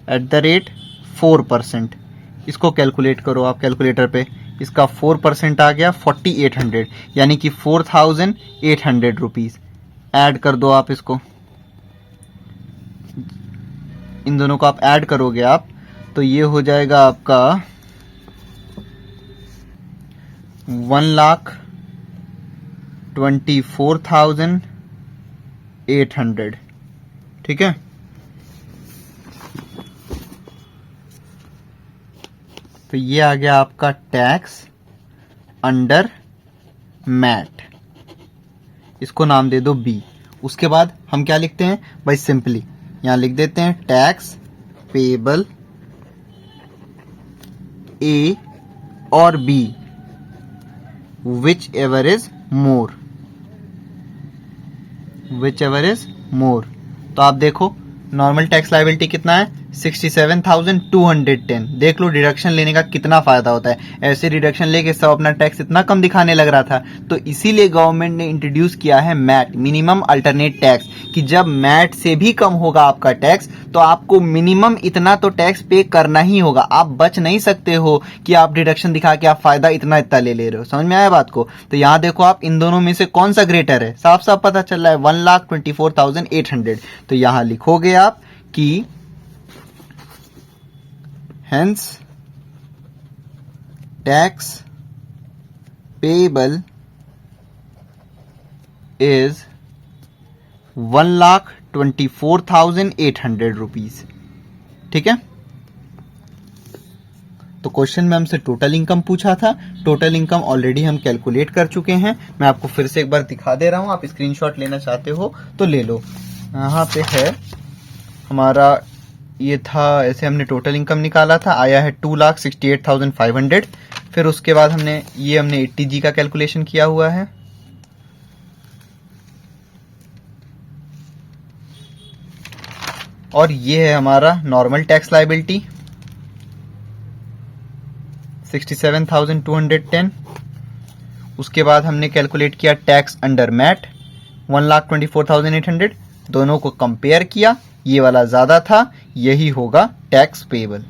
एट द रेट 4%। इसको कैलकुलेट करो आप कैलकुलेटर पे, इसका 4% आ गया 4,800, यानी कि 4,800 रुपीज़। ऐड कर दो आप इसको, इन दोनों को आप ऐड करोगे आप तो ये हो जाएगा आपका 1,24,800। ठीक है, तो ये आ गया आपका टैक्स अंडर मैट, इसको नाम दे दो बी। उसके बाद हम क्या लिखते हैं भाई, सिंपली यहां लिख देते हैं टैक्स पेबल ए और b whichever is more, whichever is more. तो आप देखो नॉर्मल टैक्स लायबिलिटी कितना है, 67,210। देख लो डिडक्शन लेने का कितना फायदा होता है, ऐसे डिडक्शन लेके सब अपना टैक्स इतना कम दिखाने लग रहा था। तो इसीलिए गवर्नमेंट ने इंट्रोड्यूस किया है मैट, मिनिमम अल्टरनेट टैक्स, कि जब मैट से भी कम होगा आपका टैक्स तो आपको मिनिमम इतना तो टैक्स पे करना ही होगा। आप बच नहीं सकते हो कि आप डिडक्शन दिखा के आप फायदा इतना ले रहे हो। समझ में आया बात को? तो यहां देखो आप इन दोनों में से कौन सा ग्रेटर है, साफ साफ पता चल रहा है 1,24,800। तो यहां लिखोगे आप कि hence tax payable is 1,24,800 rupees. ठीक है, तो क्वेश्चन में हमसे टोटल इनकम पूछा था, टोटल इनकम ऑलरेडी हम कैलकुलेट कर चुके हैं। मैं आपको फिर से एक बार दिखा दे रहा हूं, आप स्क्रीनशॉट लेना चाहते हो तो ले लो। यहाँ पे है हमारा, ये था ऐसे हमने टोटल इनकम निकाला था, आया है 2,68,500। फिर उसके बाद हमने 80G का कैलकुलेशन किया हुआ है। और ये है हमारा नॉर्मल टैक्स लायबिलिटी 67,210। उसके बाद हमने कैलकुलेट किया टैक्स अंडर मैट 1,24,800। दोनों को कंपेयर किया, ये वाला ज्यादा था, यही होगा टैक्स पेबल।